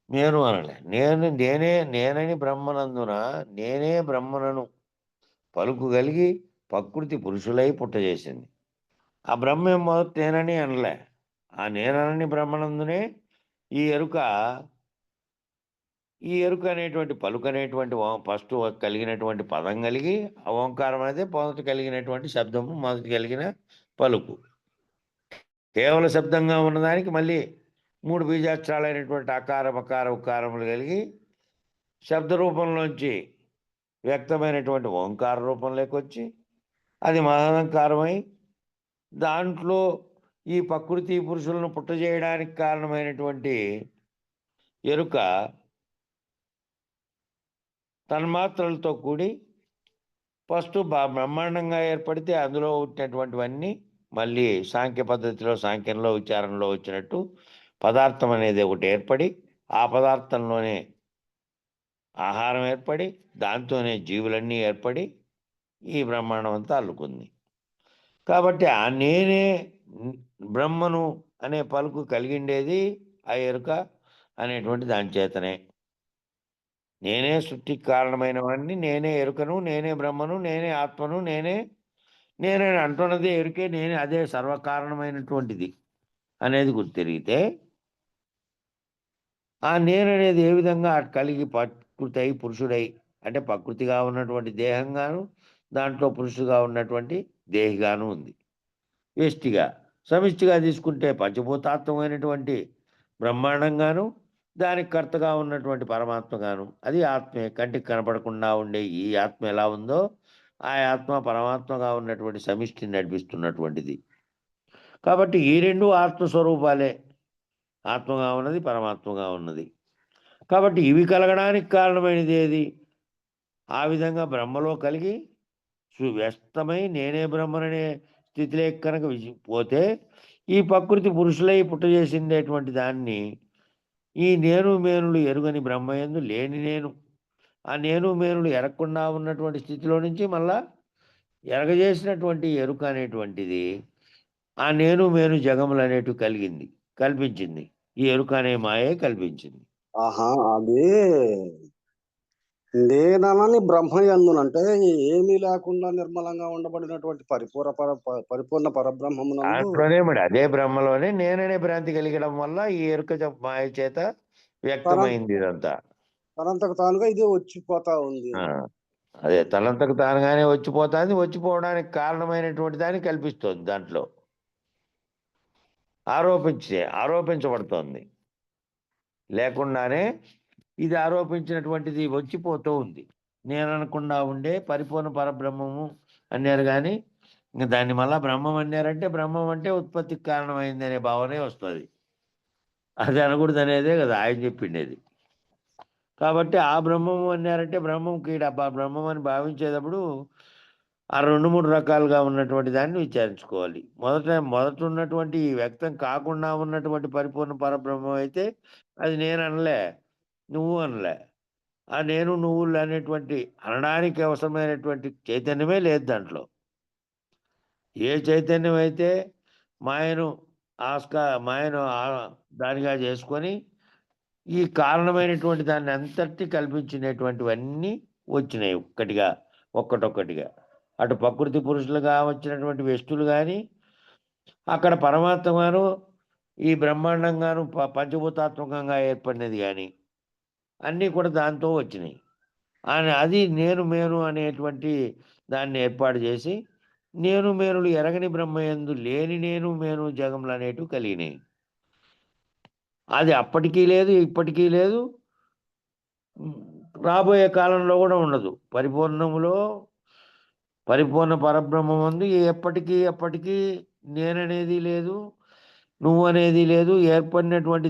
నేను అనలే. నేనని బ్రహ్మనందున నేనే బ్రహ్మనను పలుకుగలిగి ప్రకృతి పురుషులై పుట్టజేసింది. ఆ బ్రహ్మ మొదట నేనని అనలే. ఆ నేనని బ్రహ్మనందునే ఈ ఎరుక అనేటువంటి పలుకు అనేటువంటి ఫస్ట్ కలిగినటువంటి పదం కలిగి ఆ ఓంకారం అనేది మొదట కలిగినటువంటి శబ్దము, మొదటి కలిగిన పలుకు. కేవల శబ్దంగా ఉన్నదానికి మళ్ళీ 3 బీజాక్షరాలైనటువంటి అకార మకార ఉకారములు కలిగి శబ్ద రూపంలోంచి వ్యక్తమైనటువంటి ఓంకార రూపంలోకి వచ్చి అది మహంకారమై దాంట్లో ఈ ప్రకృతి పురుషులను పుట్టజేయడానికి కారణమైనటువంటి ఎరుక తన్మాత్రలతో కూడి ఫస్ట్ బ్రహ్మాండంగా ఏర్పడితే అందులో ఉన్నటువంటివన్నీ మళ్ళీ సాంఖ్య పద్ధతిలో సాంఖ్యంలో విచారణలో వచ్చినట్టు పదార్థం అనేది ఒకటి ఏర్పడి ఆ పదార్థంలోనే ఆహారం ఏర్పడి దాంతోనే జీవులన్నీ ఏర్పడి ఈ బ్రహ్మాండం అంతా అల్లుకుంది. కాబట్టి ఆ నేనే బ్రహ్మను అనే పలుకు కలిగిండేది ఆ ఎరుక అనేటువంటి దాని చేతనే. నేనే సృష్టికి కారణమైన వాడిని, నేనే ఎరుకను, నేనే బ్రహ్మను, నేనే ఆత్మను, నేనే అంటున్నదే ఎరుకే, నేనే అదే సర్వకారణమైనటువంటిది అనేది గుర్తిరిగితే ఆ నేననేది ఏ విధంగా కలిగి ప్రకృతి అయి పురుషుడై అంటే ప్రకృతిగా ఉన్నటువంటి దేహంగాను దాంట్లో పురుషుడుగా ఉన్నటువంటి దేహిగాను ఉంది. వ్యష్టిగా సమిష్టిగా తీసుకుంటే పంచభూతాత్మకమైనటువంటి బ్రహ్మాండంగాను దానికి కర్తగా ఉన్నటువంటి పరమాత్మగాను అది ఆత్మే. కంటికి కనపడకుండా ఉండే ఈ ఆత్మ ఎలా ఉందో ఆ ఆత్మ పరమాత్మగా ఉన్నటువంటి సమిష్టిని నడిపిస్తున్నటువంటిది. కాబట్టి ఈ రెండు ఆత్మస్వరూపాలే, ఆత్మగా ఉన్నది పరమాత్మగా ఉన్నది. కాబట్టి ఇవి కలగడానికి కారణమైనది ఏది? ఆ విధంగా బ్రహ్మలో కలిగి వ్యస్తమై నేనే బ్రహ్మననే స్థితిలో కనుక పోతే ఈ ప్రకృతి పురుషులై పుట్టజేసిందేటువంటి దాన్ని ఈ నేను మేనులు ఎరుగని బ్రహ్మయందు లేని నేను, ఆ నేను మేనులు ఎరగకుండా ఉన్నటువంటి స్థితిలో నుంచి మళ్ళా ఎరగజేసినటువంటి ఎరుక అనేటువంటిది ఆ నేను మేను జగములు అనేటివి కల్పించింది. ఈ ఎరుక అనే మాయే కల్పించింది. ఆహా, అది నేనని బ్రహ్మయందునంటే ఏమీ లేకుండా నిర్మలంగా ఉండబడినటువంటి పరిపూర్ణ పరబ్రహ్మమునందు దాంట్లోనే మరి అదే బ్రహ్మలోనే నేననే భ్రాంతి కలిగడం వల్ల ఈ ఎరుక మాయ చేత వ్యక్తమైంది ఇదంతా. తనంతకు తానుగా ఇదే వచ్చిపోతా ఉంది. అదే తనంతకు తానుగానే వచ్చిపోతుంది. వచ్చిపోవడానికి కారణమైనటువంటి దాన్ని కల్పిస్తోంది. దాంట్లో ఆరోపించబడుతోంది. లేకుండానే ఇది ఆరోపించినటువంటిది వచ్చిపోతూ ఉంది. నేను అనకుండా ఉండే పరిపూర్ణ పరబ్రహ్మము అన్నారు. కానీ ఇంకా దాన్ని మళ్ళా బ్రహ్మం అన్నారంటే బ్రహ్మం అంటే ఉత్పత్తికి కారణమైంది అనే భావనే వస్తుంది. అది అనకూడదు అనేదే కదా ఆయన చెప్పిండేది. కాబట్టి ఆ బ్రహ్మము అన్నారంటే బ్రహ్మంకి బ్రహ్మం అని భావించేటప్పుడు ఆ 2-3 రకాలుగా ఉన్నటువంటి దాన్ని విచారించుకోవాలి. మొదట ఉన్నటువంటి వ్యక్తం కాకుండా ఉన్నటువంటి పరిపూర్ణ పరబ్రహ్మం అయితే అది నేను అనలే, నువ్వు అనలే, ఆ నేను నువ్వులు అనేటువంటి అనడానికి అవసరమైనటువంటి చైతన్యమే లేదు దాంట్లో. ఏ చైతన్యం అయితే మాయను మాయను దానిగా చేసుకొని ఈ కారణమైనటువంటి దాన్ని అంతటి కల్పించినటువంటివన్నీ వచ్చినాయి ఒక్కటొక్కటిగా. అటు ప్రకృతి పురుషులుగా వచ్చినటువంటి వ్యక్తులు కానీ, అక్కడ పరమాత్మగాను ఈ బ్రహ్మాండంగాను పంచభూతాత్మకంగా ఏర్పడినది కానీ అన్నీ కూడా దాంతో వచ్చినాయి. అది నేను మేను అనేటువంటి దాన్ని ఏర్పాటు చేసి నేను మేనులు ఎరగని బ్రహ్మయందు లేని నేను మేను జగములు అనేటివి కలిగినాయి. అది అప్పటికీ లేదు, ఇప్పటికీ లేదు, రాబోయే కాలంలో కూడా ఉండదు. పరిపూర్ణ పరబ్రహ్మమందు ఎప్పటికీ నేననేది లేదు, నువ్వు అనేది లేదు, ఏర్పడినటువంటి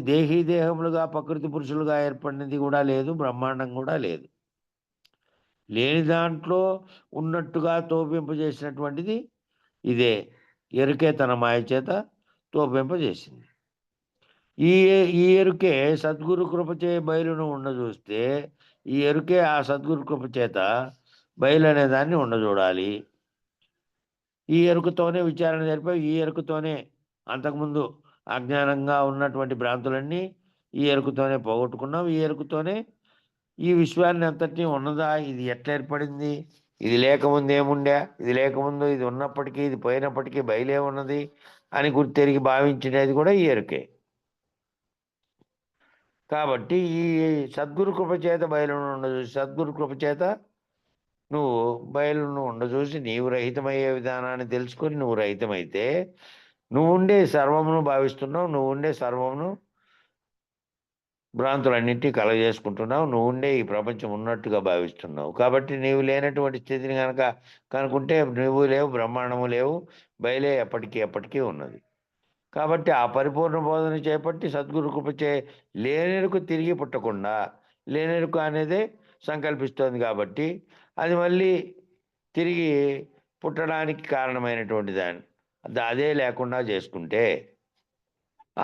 దేహములుగా ప్రకృతి పురుషులుగా ఏర్పడినది కూడా లేదు, బ్రహ్మాండం కూడా లేదు. లేని దాంట్లో ఉన్నట్టుగా తోపింపజేసినటువంటిది ఇదే ఎరుకే తన మాయ చేత తోపింపజేసింది. ఈ ఎరుకే సద్గురు కృపచే బయలును ఉండజూస్తే ఈ ఎరుకే ఆ సద్గురు కృప చేత బయలు అనే దాన్ని ఉండజూడాలి. ఈ ఎరుకతోనే విచారణ జరిపావు. ఈ ఎరుకతోనే అంతకుముందు అజ్ఞానంగా ఉన్నటువంటి భ్రాంతులన్నీ ఈ ఎరుకతోనే పోగొట్టుకున్నావు. ఈ ఎరుకతోనే ఈ విశ్వాన్ని అంతటినీ ఉన్నదా, ఇది ఎట్లా ఏర్పడింది, ఇది లేకముందు ఏముండే, ఇది లేకముందు ఇది ఉన్నప్పటికీ ఇది పోయినప్పటికీ బయలే ఉన్నది అని గుర్తెరిగి భావించినది కూడా ఈ ఎరుకే. కాబట్టి ఈ సద్గురు కృప చేత బయలును ఉండచూసి, సద్గురు కృప చేత నువ్వు బయలును ఉండచూసి నీవు రహితమయ్యే విధానాన్ని తెలుసుకొని నువ్వు రహితమైతే నువ్వు ఉండే సర్వమును భావిస్తున్నావు, నువ్వు ఉండే సర్వమును భ్రాంతులన్నింటినీ కలగజేసుకుంటున్నావు, నువ్వు ఉండే ఈ ప్రపంచం ఉన్నట్టుగా భావిస్తున్నావు. కాబట్టి నీవు లేనటువంటి స్థితిని కనుకుంటే నువ్వు లేవు, బ్రహ్మాండము లేవు, బయలే ఎప్పటికీ ఉన్నది. కాబట్టి ఆ పరిపూర్ణ బోధన చేపట్టి సద్గురు కృపచే లేనెరుకు తిరిగి పుట్టకుండా, లేనెరుకు అనేదే సంకల్పిస్తోంది కాబట్టి అది మళ్ళీ తిరిగి పుట్టడానికి కారణమైనటువంటి అదే లేకుండా చేసుకుంటే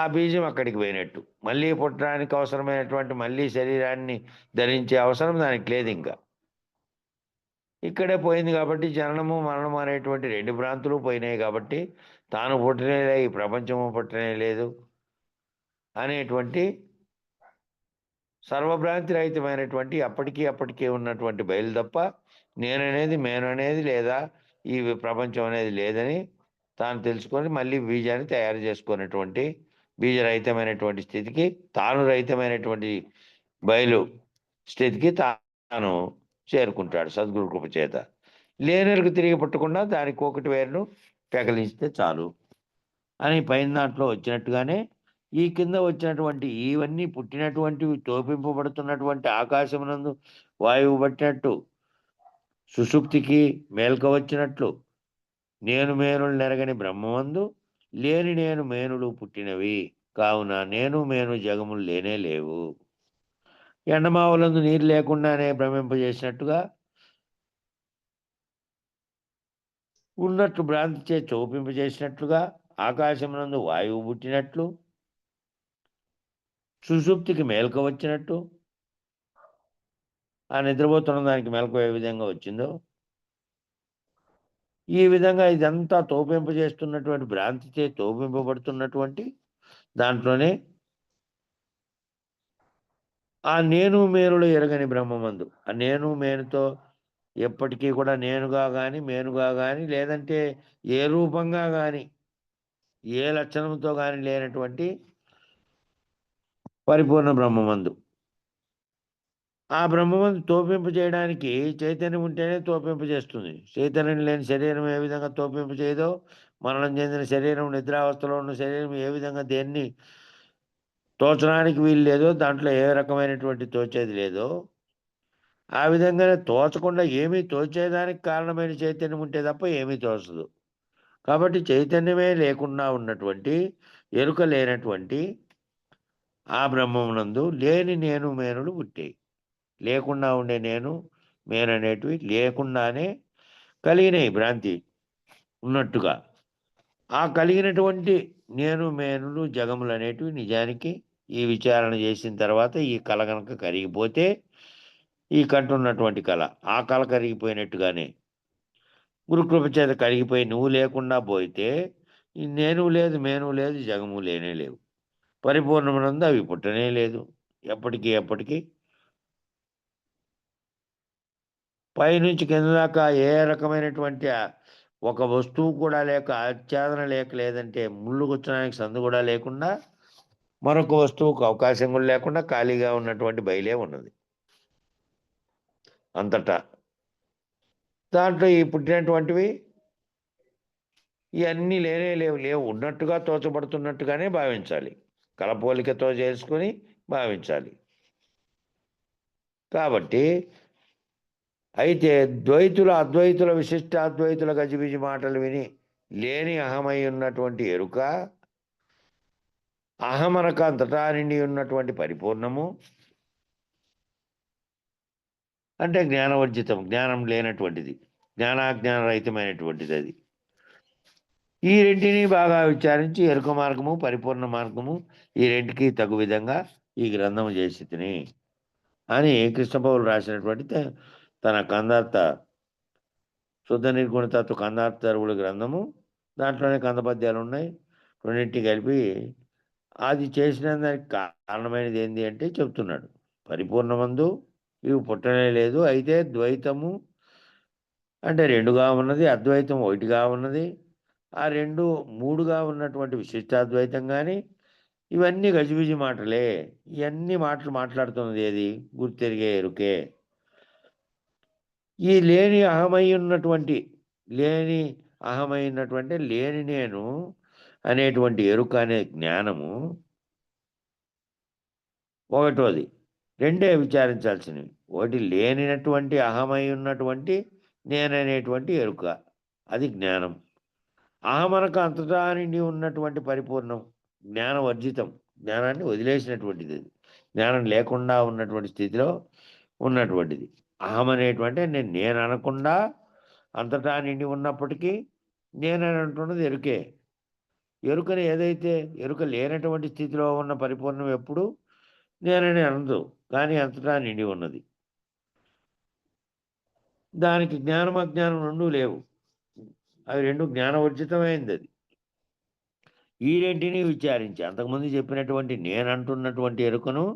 ఆ బీజం అక్కడికి పోయినట్టు. మళ్ళీ పుట్టడానికి అవసరమైనటువంటి మళ్ళీ శరీరాన్ని ధరించే అవసరం దానికి లేదు. ఇంకా ఇక్కడే పోయింది కాబట్టి జననము మరణము అనేటువంటి రెండు భ్రాంతులు పోయినాయి కాబట్టి తాను పుట్టనే ఈ ప్రపంచము పుట్టనే లేదు అనేటువంటి సర్వభ్రాంతి రహితమైనటువంటి అప్పటికీ ఉన్నటువంటి బయలు తప్ప నేననేది మేననేది లేదా ఈ ప్రపంచం అనేది లేదని తాను తెలుసుకొని మళ్ళీ బీజాన్ని తయారు చేసుకున్నటువంటి బీజరహితమైనటువంటి స్థితికి, తాను రహితమైనటువంటి బయలు స్థితికి తాను చేరుకుంటాడు సద్గురు కృప చేత. లేనెరుకు తిరిగి పుట్టకుండా దానికి ఒకటి వేరును పెకలిస్తే చాలు అని పైన దాంట్లో వచ్చినట్టుగానే ఈ కింద వచ్చినటువంటి ఇవన్నీ పుట్టినటువంటివి తోపింపబడుతున్నటువంటి ఆకాశమునందు వాయువు పట్టినట్టు, సుషుప్తికి మేల్క వచ్చినట్లు నేను మేనులు నెరగని బ్రహ్మమందు లేని నేను మేనులు పుట్టినవి కావున నేను మేను జగములు లేనే లేవు. ఎండమావులందు నీరు లేకుండానే భ్రమింపజేసినట్టుగా ఉన్నట్టు భ్రాంతి చే చూపింపజేసినట్లుగా ఆకాశమునందు వాయువు పుట్టినట్లు, సుషుప్తికి మేల్క వచ్చినట్టు, ఆ నిద్రపోతున్న దానికి మేల్క ఏ విధంగా వచ్చిందో ఈ విధంగా ఇదంతా తోపింపజేస్తున్నటువంటి భ్రాంతి చే తోపింపబడుతున్నటువంటి దాంట్లోనే ఆ నేను మేనులో ఎరగని బ్రహ్మమందు ఆ నేను మేనుతో ఎప్పటికీ కూడా నేనుగా కానీ మేనుగా కానీ లేదంటే ఏ రూపంగా కానీ ఏ లక్షణంతో కానీ లేనటువంటి పరిపూర్ణ బ్రహ్మమందు, ఆ బ్రహ్మమందు తోపింపు చేయడానికి చైతన్యం ఉంటేనే తోపింపు చేస్తుంది. చైతన్యం లేని శరీరం ఏ విధంగా తోపింపు చేయదో, మరణం చెందిన శరీరం, నిద్రావస్థలో ఉన్న శరీరం ఏ విధంగా దేన్ని తోచడానికి వీలు లేదో, దాంట్లో ఏ రకమైనటువంటి తోచేది లేదో, ఆ విధంగానే తోచకుండా ఏమీ తోచేదానికి కారణమైన చైతన్యం ఉంటే తప్ప ఏమీ తోచదు. కాబట్టి చైతన్యమే లేకుండా ఉన్నటువంటి ఎరుక లేనటువంటి ఆ బ్రహ్మమునందు లేని నేను మేనులు పుట్టాయి. లేకుండా ఉండే నేను మేను అనేటివి లేకుండానే కలిగినాయి భ్రాంతి ఉన్నట్టుగా. ఆ కలిగినటువంటి నేను మేనులు జగములు అనేటివి నిజానికి ఈ విచారణ చేసిన తర్వాత ఈ కల కనుక కరిగిపోతే ఈ కంటున్నటువంటి కళ, ఆ కళ కరిగిపోయినట్టుగానే గురుకృప చేత కరిగిపోయి నువ్వు లేకుండా పోయితే ఈ నేను లేదు, మేను లేదు, జగము లేనే లేవు. పరిపూర్ణమునందు అవి పుట్టనే లేదు ఎప్పటికీ. పైనుంచి కింద దాకా ఏ రకమైనటువంటి ఒక వస్తువు కూడా లేక, ఆచ్ఛాదన లేదంటే ముళ్ళు గుచ్చడానికి సందు కూడా లేకుండా, మరొక వస్తువుకు అవకాశం కూడా లేకుండా ఖాళీగా ఉన్నటువంటి బయలే ఉన్నది అంతటా. దాంట్లో ఈ పుట్టినటువంటివి ఇవన్నీ లేవు ఉన్నట్టుగా తోచబడుతున్నట్టుగానే భావించాలి, కలపోలికతో చేసుకొని భావించాలి. కాబట్టి అయితే ద్వైతుల అద్వైతుల విశిష్టాద్వైతుల గజిబిజి మాటలు విని లేని అహమై ఉన్నటువంటి ఎరుక, అహమనక అంతటా నిండి ఉన్నటువంటి పరిపూర్ణము అంటే జ్ఞానవర్జితం, జ్ఞానం లేనటువంటిది, జ్ఞానాజ్ఞానరహితమైనటువంటిది అది. ఈ రెంటిని బాగా విచారించి ఎరుక మార్గము, పరిపూర్ణ మార్గము, ఈ రెంటికి తగు విధంగా ఈ గ్రంథము చేసి తిని అని కృష్ణపౌలు రాసినటువంటి తన కందార్థ శుద్ధ నిర్గుణతత్వ కందార్థరువుల గ్రంథము. దాంట్లోనే కందపద్యాలు ఉన్నాయి. రెండింటిని కలిపి అది చేసిన దానికి కారణమైనది ఏంటి అంటే చెప్తున్నాడు. పరిపూర్ణమందు ఇవి పుట్టనే లేదు. అయితే ద్వైతము అంటే రెండుగా ఉన్నది, అద్వైతం ఒకటిగా ఉన్నది. ఆ రెండు మూడుగా ఉన్నటువంటి విశిష్టాద్వైతం కానీ ఇవన్నీ గజిబిజి మాటలే. ఇవన్నీ మాటలు మాట్లాడుతున్నది ఏది? గుర్తెరిగే ఎరుకే. ఈ లేని అహమై ఉన్నటువంటి లేని నేను అనేటువంటి ఎరుక అనే జ్ఞానము ఒకటోది. రెండే విచారించాల్సినవి. ఒకటి లేనినటువంటి అహమై ఉన్నటువంటి నేననేటువంటి ఎరుక, అది జ్ఞానం. అహమనక అంతటా నిండి ఉన్నటువంటి పరిపూర్ణం, జ్ఞానవర్జితం, జ్ఞానాన్ని వదిలేసినటువంటిది, అది జ్ఞానం లేకుండా ఉన్నటువంటి స్థితిలో ఉన్నటువంటిది. అహం అనేటువంటి నేను అనకుండా అంతటా నిండి ఉన్నప్పటికీ నేనని అంటున్నది ఎరుకే. ఎరుకని ఏదైతే ఎరుక లేనటువంటి స్థితిలో ఉన్న పరిపూర్ణం ఎప్పుడు నేనని అనదు, కానీ అంతటా నిండి ఉన్నది. దానికి జ్ఞానం అజ్ఞానం రెండూ లేవు, అవి రెండు జ్ఞానవర్జితమైంది. అది ఈ రెంటిని విచారించి అంతకుముందు చెప్పినటువంటి నేనంటున్నటువంటి ఎరుకను,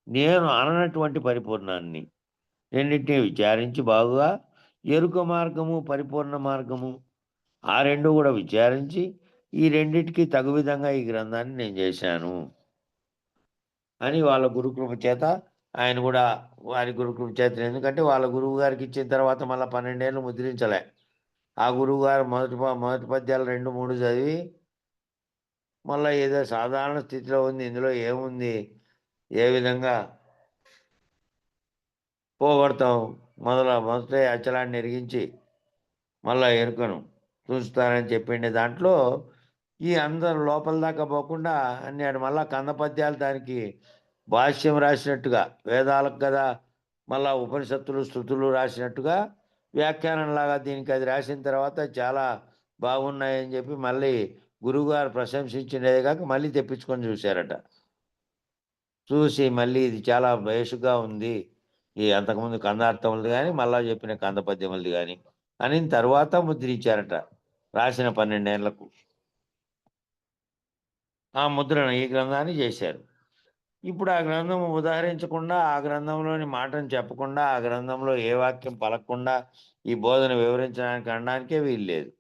నేను అననటువంటి పరిపూర్ణాన్ని రెండింటినీ విచారించి బాగుగా ఎరుక మార్గము, పరిపూర్ణ మార్గము ఆ రెండు కూడా విచారించి ఈ రెండింటికి తగు విధంగా ఈ గ్రంథాన్ని నేను చేశాను అని వాళ్ళ గురుకృప చేత ఆయన కూడా వారి గురుకృప చేత, ఎందుకంటే వాళ్ళ గురువు గారికి ఇచ్చిన తర్వాత మళ్ళీ 12 ఏళ్ళు ముద్రించలే. ఆ గురువు గారు మొదటి పద్యాలు 2, 3 చదివి మళ్ళీ ఏదో సాధారణ స్థితిలో ఉంది, ఇందులో ఏముంది, ఏ విధంగా పోగొడతాం, మొదటే అచలాన్ని ఎరిగించి మళ్ళా ఎరుకను చూస్తానని చెప్పిండే. దాంట్లో ఈ అందరు లోపల దాకా పోకుండా అన్నాడు. మళ్ళా కందపద్యాలు దానికి భాష్యం రాసినట్టుగా, వేదాలకు కదా మళ్ళా ఉపనిషత్తులు స్థుతులు రాసినట్టుగా వ్యాఖ్యానంలాగా దీనికి అది రాసిన తర్వాత చాలా బాగున్నాయని చెప్పి మళ్ళీ గురువుగారు ప్రశంసించినదే కాక మళ్ళీ తెప్పించుకొని చూశారట. చూసి మళ్ళీ ఇది చాలా బేషుగా ఉంది, ఈ అంతకుముందు కందార్థములది కానీ మళ్ళా చెప్పిన కందపద్యములది కానీ అని తర్వాత ముద్రించారట. రాసిన 12 ఏళ్లకు ఆ ముద్రణ ఈ గ్రంథాన్ని చేశారు. ఇప్పుడు ఆ గ్రంథం ఉదాహరించకుండా, ఆ గ్రంథంలోని మాటను చెప్పకుండా, ఆ గ్రంథంలో ఏ వాక్యం పలకకుండా ఈ బోధన వివరించడానికి అనడానికే వీలు లేదు.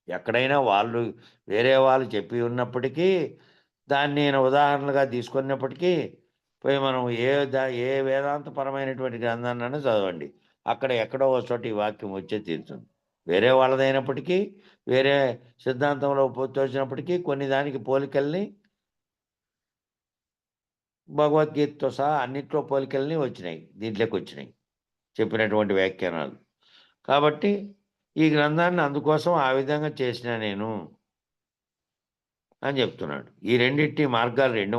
ఎక్కడైనా వాళ్ళు వేరే వాళ్ళు చెప్పి ఉన్నప్పటికీ దాన్ని నేను ఉదాహరణలుగా తీసుకున్నప్పటికీ పోయి మనం ఏ వేదాంతపరమైనటువంటి గ్రంథాన్ని చదవండి, అక్కడ ఎక్కడో ఒక చోట ఈ వాక్యం వచ్చే తీరుతుంది. వేరే వాళ్ళదైనప్పటికీ, వేరే సిద్ధాంతంలో తోచినప్పటికీ కొన్ని దానికి పోలికల్ని భగవద్గీతతో సహా అన్నిట్లో పోలికల్ని వచ్చినాయి, దీంట్లోకి వచ్చినాయి చెప్పినటువంటి వ్యాఖ్యానాలు. కాబట్టి ఈ గ్రంథాన్ని అందుకోసం ఆ విధంగా చేసిన నేను అని చెప్తున్నాడు. ఈ రెండు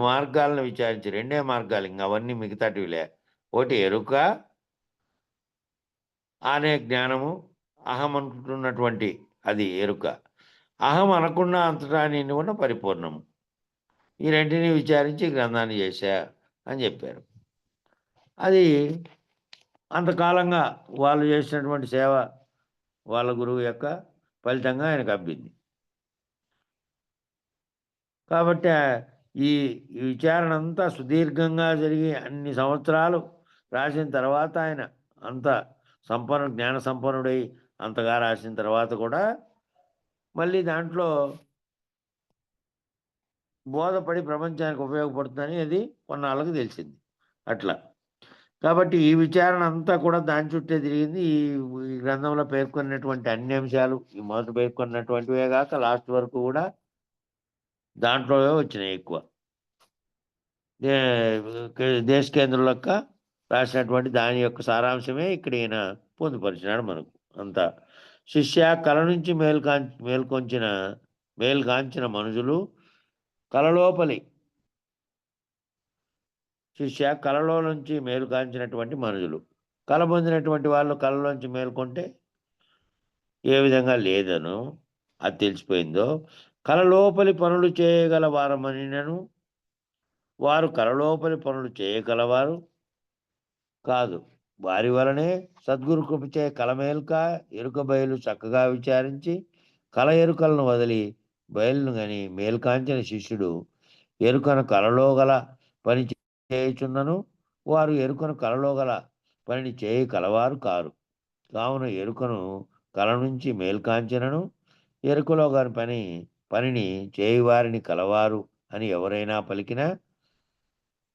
మార్గాలను విచారించి, రెండే మార్గాలు, ఇంకా అవన్నీ మిగతాటివిలే. ఒకటి ఎరుక అనే జ్ఞానము, అహం అనుకుంటున్నటువంటి అది ఎరుక, అహం అనకుండా అంతటా నిండి ఉన్న పరిపూర్ణము, ఈ రెంటిని విచారించి గ్రంథాన్ని చేశా అని చెప్పారు. అది అంతకాలంగా వాళ్ళు చేసినటువంటి సేవ వాళ్ళ గురువు యొక్క ఫలితంగా ఆయనకు అబ్బింది. కాబట్టి ఈ ఈ విచారణ అంతా సుదీర్ఘంగా జరిగి అన్ని సంవత్సరాలు రాసిన తర్వాత ఆయన అంత జ్ఞాన సంపన్నుడై అంతగా రాసిన తర్వాత కూడా మళ్ళీ దాంట్లో బోధపడి ప్రపంచానికి ఉపయోగపడుతుందని అది కొన్నాళ్ళకు తెలిసింది. అట్లా కాబట్టి ఈ విచారణ అంతా కూడా దాని చుట్టే తిరిగింది. ఈ గ్రంథంలో పేర్కొన్నటువంటి అన్ని అంశాలు ఈ మొదట పేర్కొన్నటువంటివే కాక లాస్ట్ వరకు కూడా దాంట్లో వచ్చినాయి ఎక్కువ. దేశ కేంద్రులక్క రాసినటువంటి దాని యొక్క సారాంశమే ఇక్కడ ఈయన పొందుపరిచినాడు మనకు అంతా. శిష్య కళ నుంచి మేల్కాంచిన మనుషులు కళలోపలి శిష్య కళలో నుంచి మేలుకాంచినటువంటి మనుషులు కళ పొందినటువంటి వాళ్ళు కళలోంచి మేల్కొంటే ఏ విధంగా లేదనో అది తెలిసిపోయిందో, కళలోపలి పనులు చేయగల వారమనినను వారు కళలోపలి పనులు చేయగలవారు కాదు. వారి వలనే సద్గురు కృపచే కలమేల్క ఎరుక బయలు చక్కగా విచారించి కల ఎరుకలను వదిలి బయలును గని మేల్కాంచిన శిష్యుడు ఎరుకను కలలో గల పని చేయుచున్నను వారు ఎరుకను కలలో గల పనిని చేయగలవారు కారు. కావున ఎరుకను కల నుంచి మేల్కాంచినను ఎరుకలో గాని పనిని చేయువారిని కలవారు అని ఎవరైనా పలికినా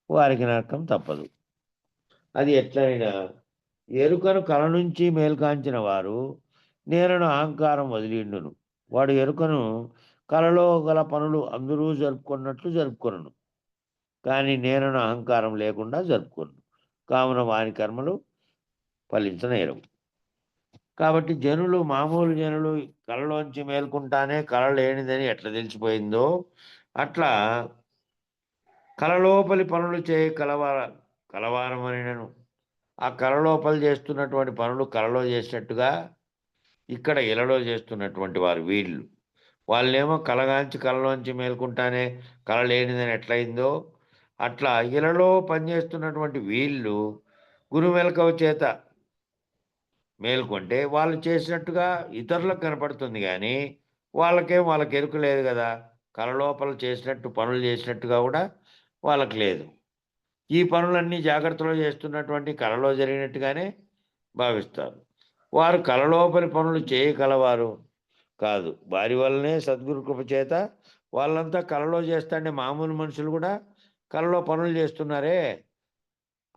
వారికి నరకం తప్పదు. అది ఎట్లయినా ఎరుకను కల నుంచి మేల్కాంచిన వారు నేనను అహంకారం వదిలిండును. వాడు ఎరుకను కలలో గల పనులు అందరూ జరుపుకున్నట్లు జరుపుకొను, కానీ నేనను అహంకారం లేకుండా జరుపుకొను. కావున వాని కర్మలు ఫలించనేరవు. కాబట్టి మామూలు జనులు కళలోంచి మేల్కుంటానే కళ లేనిదని ఎట్లా తెలిసిపోయిందో అట్లా కళలోపలి పనులు కలవారమనినను ఆ కళలోపలి చేస్తున్నటువంటి పనులు కళలో చేసినట్టుగా ఇక్కడ ఇలలో చేస్తున్నటువంటి వారు వీళ్ళు. వాళ్ళేమో కళలోంచి మేల్కుంటానే కళ లేనిదని ఎట్లయిందో అట్లా ఇలలో పనిచేస్తున్నటువంటి వీళ్ళు గురుమెలకువ చేత మేల్కొంటే వాళ్ళు చేసినట్టుగా ఇతరులకు కనపడుతుంది, కానీ వాళ్ళకి ఎరుక లేదు కదా. కళలోపల పనులు చేసినట్టుగా కూడా వాళ్ళకి లేదు. ఈ పనులన్నీ జాగ్రత్తలో చేస్తున్నటువంటి కళలో జరిగినట్టుగానే భావిస్తారు. వారు కళలోపలి పనులు చేయగలవారు కాదు. వారి వల్లనే సద్గురు కృప చేత వాళ్ళంతా కళలో చేస్తాండే మామూలు మనుషులు కూడా కళలో పనులు చేస్తున్నారే.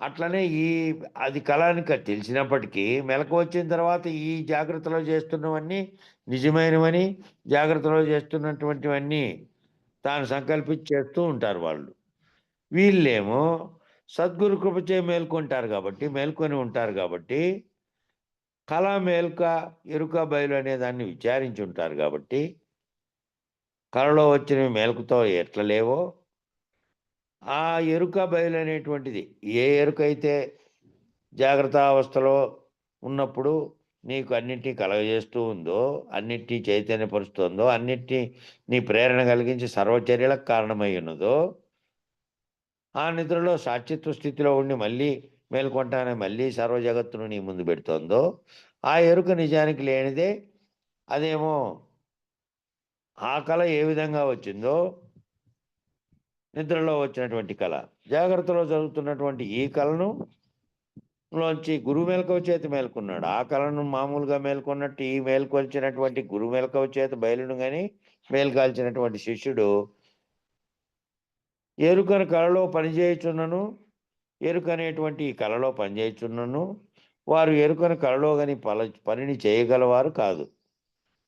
అట్లనే అది కళానికి తెలిసినప్పటికీ మెలకు వచ్చిన తర్వాత ఈ జాగ్రత్తలో చేస్తున్నవన్నీ నిజమైనవని, జాగ్రత్తలో చేస్తున్నటువంటివన్నీ తాను సంకల్పించి చేస్తూ ఉంటారు వాళ్ళు. వీళ్ళేమో సద్గురు కృపచే మేల్కొని ఉంటారు కాబట్టి కళ మేల్క ఎరుక బయలు అనే దాన్ని విచారించి ఉంటారు కాబట్టి కళలో వచ్చినవి మేల్కుతో ఎట్లా లేవో ఆ ఎరుక బయలు అనేటువంటిది ఏ ఎరుకైతే జాగ్రత్త అవస్థలో ఉన్నప్పుడు నీకు అన్నిటినీ కలగజేస్తూ ఉందో, అన్నిటినీ చైతన్యపరుస్తుందో, అన్నిటినీ నీ ప్రేరణ కలిగించి సర్వచర్యలకు కారణమై ఉన్నదో, ఆ నిద్రలో సాక్షిత్వ స్థితిలో ఉండి మళ్ళీ మేల్కొంటానే మళ్ళీ సర్వ జగత్తును నీ ముందు పెడుతోందో ఆ ఎరుక నిజానికి లేనిదే. అదేమో ఆ కళ ఏ విధంగా వచ్చిందో నిద్రలో వచ్చినటువంటి కళ, జాగ్రత్తలో జరుగుతున్నటువంటి ఈ కళను లోంచి గురు మేల్కవ చేత మేల్కొన్నాడు. ఆ కళను మామూలుగా మేల్కొన్నట్టు ఈ మేల్కొల్చినటువంటి గురు మేల్కవ చేత బయలును కానీ మేల్కాల్చినటువంటి శిష్యుడు ఎరుకను కళలో పనిచేయుచున్నను, ఎరుక అనేటువంటి ఈ కళలో పనిచేయుచున్నను వారు ఎరుకను కళలో కానీ పనిని చేయగలవారు కాదు.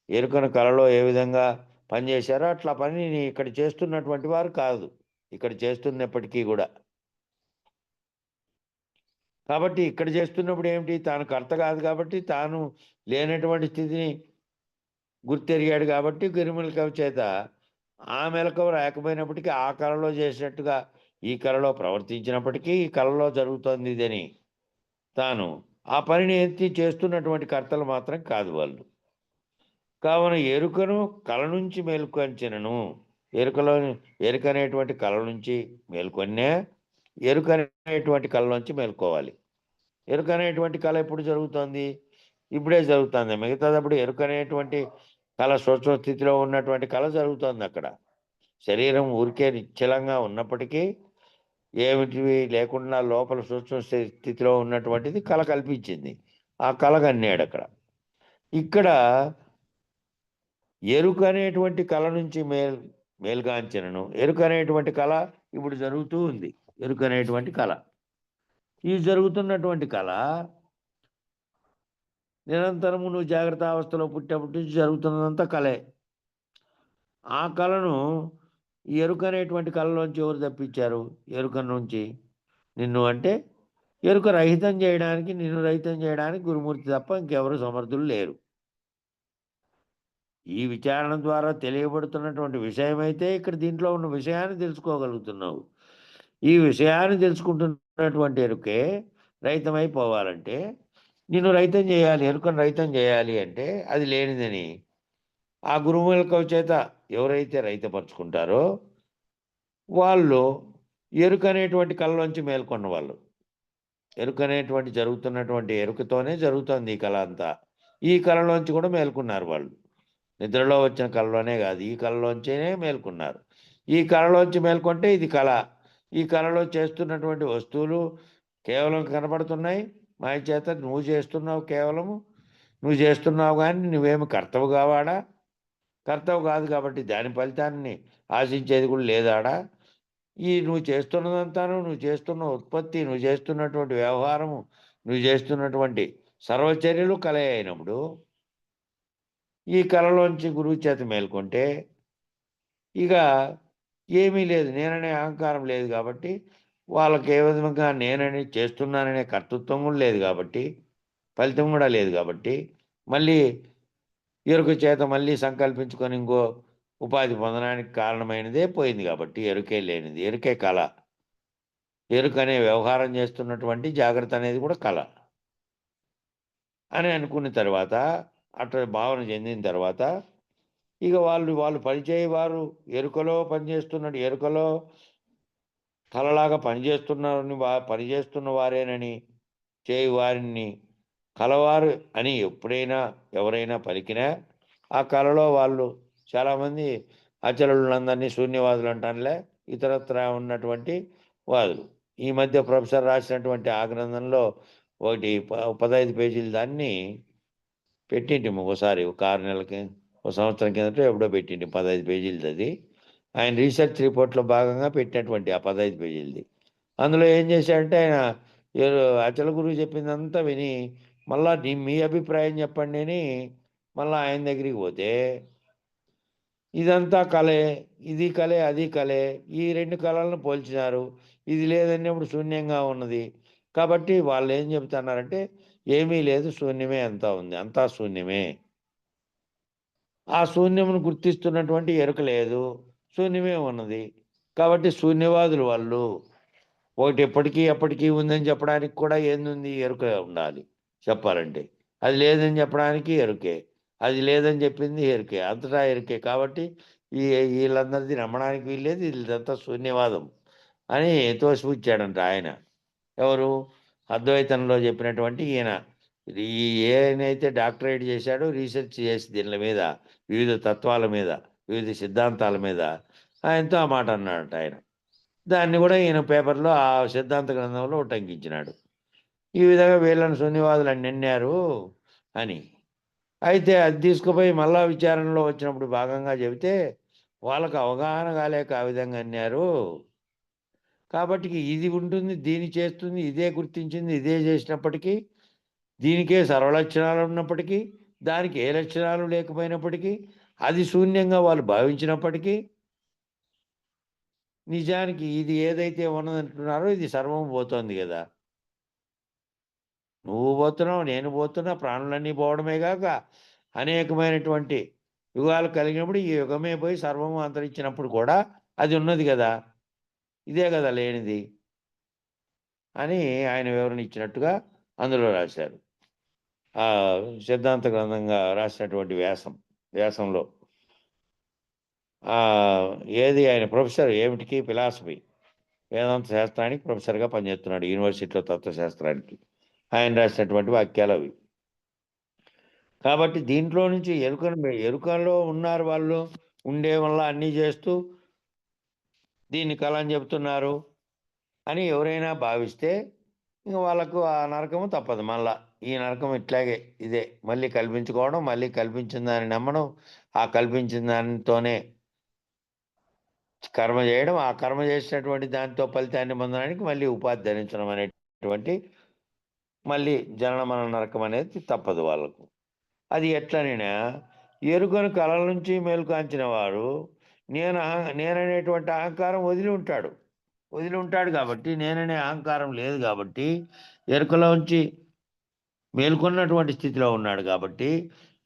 ఎరుకను కళలో ఏ విధంగా పనిచేశారో అట్లా పనిని ఇక్కడ చేస్తున్నటువంటి వారు కాదు, ఇక్కడ చేస్తున్నప్పటికీ కూడా. కాబట్టి ఇక్కడ చేస్తున్నప్పుడు ఏమిటి, తాను కర్త కాదు కాబట్టి తాను లేనటువంటి స్థితిని గుర్తెరిగాడు కాబట్టి గురుమెలకువ చేత ఆ మెలకువ రాకపోయినప్పటికీ ఆ కళలో చేసినట్టుగా ఈ కళలో ప్రవర్తించినప్పటికీ ఈ కళలో జరుగుతోంది ఇదని తాను ఆ పనిని ఎత్తి చేస్తున్నటువంటి కర్తలు మాత్రం కాదు వాళ్ళు. కావున ఎరుకను కళ నుంచి మేల్కొంచినను, ఎరుక అనేటువంటి కళ నుంచి మేల్కొనే ఎరుక అనేటువంటి కళ నుంచి మేల్కోవాలి. ఎరుక అనేటువంటి కళ ఎప్పుడు జరుగుతోంది? ఇప్పుడే జరుగుతుంది. మిగతాదప్పుడు ఎరుక అనేటువంటి కళ సూక్ష్మ స్థితిలో ఉన్నటువంటి కళ జరుగుతోంది అక్కడ. శరీరం ఊరికే నిశ్చలంగా ఉన్నప్పటికీ ఏమిటివి లేకుండా లోపల సూక్ష్మ స్థితిలో ఉన్నటువంటిది కళ కల్పించింది. ఆ కళ కన్నాడు అక్కడ. ఇక్కడ ఎరుక అనేటువంటి కళ నుంచి మేల్గాంచనను ఎరుక అనేటువంటి కళ ఇప్పుడు జరుగుతూ ఉంది. ఎరుక అనేటువంటి కళ, ఈ జరుగుతున్నటువంటి కళ నిరంతరము నువ్వు జాగ్రత్త అవస్థలో పుట్టేప్పటి నుంచి జరుగుతున్నదంతా కళే. ఆ కళను ఈ ఎరుక అనేటువంటి కళలోంచి ఎవరు తప్పించారు? ఎరుక నుంచి నిన్ను అంటే ఎరుక రహితం చేయడానికి, నిన్ను రహితం చేయడానికి గురుమూర్తి తప్ప ఇంకెవరు సమర్థులు లేరు. ఈ విచారణ ద్వారా తెలియబడుతున్నటువంటి విషయం అయితే ఇక్కడ దీంట్లో ఉన్న విషయాన్ని తెలుసుకోగలుగుతున్నావు. ఈ విషయాన్ని తెలుసుకుంటున్నటువంటి ఎరుకే రహితమైపోవాలంటే నిన్ను రహితం చేయాలి. ఎరుకను రహితం చేయాలి అంటే అది లేనిదని ఆ గురువుల చేత ఎవరైతే రహితపరుచుకుంటారో వాళ్ళు ఎరుక అనేటువంటి కళలోంచి మేల్కొన్న వాళ్ళు. ఎరుక అనేటువంటి జరుగుతున్నటువంటి ఎరుకతోనే జరుగుతుంది ఈ కళ అంతా. ఈ కళలోంచి కూడా మేల్కొన్నారు వాళ్ళు. నిద్రలో వచ్చిన కళలోనే కాదు, ఈ కళలోంచినే మేల్కొన్నారు. ఈ కళలోంచి మేల్కొంటే ఇది కళ. ఈ కళలో చేస్తున్నటువంటి వస్తువులు కేవలం కనబడుతున్నాయి. మాయ చేత నువ్వు చేస్తున్నావు, కేవలము నువ్వు చేస్తున్నావు, కానీ నువ్వేమి కర్తవు కావాడా? కర్తవు కాదు కాబట్టి దాని ఫలితాన్ని ఆశించేది కూడా లేదాడా? ఈ నువ్వు చేస్తున్నదంతాను, నువ్వు చేస్తున్న ఉత్పత్తి, నువ్వు చేస్తున్నటువంటి వ్యవహారము, నువ్వు చేస్తున్నటువంటి సర్వచర్యలు కళ అయినప్పుడు ఈ కళలోంచి గురువు చేత మేల్కొంటే ఇక ఏమీ లేదు, నేననే అహంకారం లేదు కాబట్టి వాళ్ళకి ఏ విధంగా నేనని చేస్తున్నాననే కర్తృత్వం కూడా లేదు కాబట్టి, ఫలితం కూడా లేదు కాబట్టి, మళ్ళీ ఎరుక చేత మళ్ళీ సంకల్పించుకొని ఇంకో ఉపాధి పొందడానికి కారణమైనదే పోయింది కాబట్టి ఎరుకే లేనిది. ఎరుకే కళ. ఎరుక అనే వ్యవహారం చేస్తున్నటువంటి జాగ్రత్త అనేది కూడా కళ అని అనుకున్న తర్వాత, అట్లా భావన చెందిన తర్వాత ఇక వాళ్ళు పనిచేయవారు ఎరుకలో పనిచేస్తున్నట్టు, ఎరుకలో కళలాగా పనిచేస్తున్నారని పనిచేస్తున్న వారేనని చేయి వారిని కలవారు అని ఎప్పుడైనా ఎవరైనా పలికినా ఆ కళలో వాళ్ళు చాలామంది అచలులందరినీ శూన్యవాదులు అంటానులే, ఇతరత్ర ఉన్నటువంటి వాదులు. ఈ మధ్య ప్రొఫెసర్ రాసినటువంటి ఆ గ్రంథంలో ఒకటి 15 పేజీలు దాన్ని పెట్టింటి ఒకసారి, ఒక 6 నెలలకి, ఒక సంవత్సరం కిందట ఎప్పుడో పెట్టింటి 15 పేజీలది. అది ఆయన రీసెర్చ్ రిపోర్ట్లో భాగంగా పెట్టినటువంటి ఆ 15 పేజీలది. అందులో ఏం చేశాడంటే ఆయన అచల గురువు చెప్పిందంతా విని మళ్ళా మీ అభిప్రాయం చెప్పండి అని మళ్ళీ ఆయన దగ్గరికి పోతే ఇదంతా కళే, ఇది కళే, అది కళే, ఈ 2 కళలను పోల్చినారు, ఇది లేదన్నప్పుడు శూన్యంగా ఉన్నది. కాబట్టి వాళ్ళు ఏం చెబుతున్నారంటే ఏమీ లేదు, శూన్యమే అంతా ఉంది, అంతా శూన్యమే. ఆ శూన్యమును గుర్తిస్తున్నటువంటి ఎరుక లేదు, శూన్యమే ఉన్నది. కాబట్టి శూన్యవాదులు వాళ్ళు. ఒకటి ఎప్పటికీ ఎప్పటికీ ఉందని చెప్పడానికి కూడా ఏందుంది? ఎరుక ఉండాలి చెప్పాలంటే. అది లేదని చెప్పడానికి ఎరుకే, అది లేదని చెప్పింది ఎరుకే, అంతటా ఎరుకే. కాబట్టి వీళ్ళందరిది నమ్మడానికి వీల్లేదు, వీళ్ళంతా శూన్యవాదం అని తోసిపుచ్చాడంట ఆయన. ఎవరు? అద్వైతంలో చెప్పినటువంటి ఈయన. ఏనైతే డాక్టరేట్ చేశాడో, రీసెర్చ్ చేసి దీని మీద, వివిధ తత్వాల మీద, వివిధ సిద్ధాంతాల మీద ఆయనతో ఆ మాట అన్నాడట ఆయన. దాన్ని కూడా ఈయన పేపర్లో ఆ సిద్ధాంత గ్రంథంలో ఉటంకించినాడు. ఈ విధంగా వీళ్ళని శూన్యవాదులు అన్నారు అని. అయితే అది తీసుకుపోయి మళ్ళా విచారణలో వచ్చినప్పుడు భాగంగా చెబితే వాళ్ళకు అవగాహన కాలేక ఆ విధంగా అన్నారు. కాబట్టి ఇది ఉంటుంది, దీని చేస్తుంది, ఇదే గుర్తించింది, ఇదే చేసినప్పటికీ, దీనికే సర్వలక్షణాలు ఉన్నప్పటికీ, దానికి ఏ లక్షణాలు లేకపోయినప్పటికీ, అది శూన్యంగా వాళ్ళు భావించినప్పటికీ, నిజానికి ఇది ఏదైతే ఉన్నదంటున్నారో ఇది సర్వం పోతోంది కదా. నువ్వు పోతున్నావు, నేను పోతున్నా, ప్రాణులన్నీ పోవడమే కాక అనేకమైనటువంటి యుగాలు కలిగినప్పుడు ఈ యుగమే పోయి సర్వము అంతరించినప్పుడు కూడా అది ఉన్నది కదా, ఇదే కదా లేనిది అని ఆయన వివరణ ఇచ్చినట్టుగా అందులో రాశారు. ఆ సిద్ధాంత గ్రంథంగా రాసినటువంటి వ్యాసంలో ఏది ఆయన ప్రొఫెసర్ ఏమిటికి? ఫిలాసఫీ, వేదాంత శాస్త్రానికి ప్రొఫెసర్గా పనిచేస్తున్నాడు యూనివర్సిటీలో, తత్వశాస్త్రానికి. ఆయన రాసినటువంటి వాక్యాలు అవి. కాబట్టి దీంట్లో నుంచి ఎరుకలో ఉన్నారు వాళ్ళు, ఉండే వల్ల అన్నీ చేస్తూ దీన్ని కళ అని చెప్తున్నారు అని ఎవరైనా భావిస్తే ఇంక వాళ్ళకు ఆ నరకము తప్పదు. మళ్ళా ఈ నరకం ఇట్లాగే ఇదే మళ్ళీ కల్పించుకోవడం, మళ్ళీ కల్పించిన దాన్ని నమ్మడం, ఆ కల్పించిన దానితోనే కర్మ చేయడం, ఆ కర్మ చేసినటువంటి దాంతో ఫలితాన్ని పొందడానికి మళ్ళీ ఉపాధి ధరించడం అనేటువంటి మళ్ళీ జనన మరణ నరకం అనేది తప్పదు వాళ్ళకు. అది ఎట్లనైనా ఎరుకను కళల నుంచి మేలుకాంచిన వారు నేననేటువంటి అహంకారం వదిలి ఉంటాడు కాబట్టి, నేననే అహంకారం లేదు కాబట్టి, ఎరుకలోంచి మేల్కొన్నటువంటి స్థితిలో ఉన్నాడు కాబట్టి,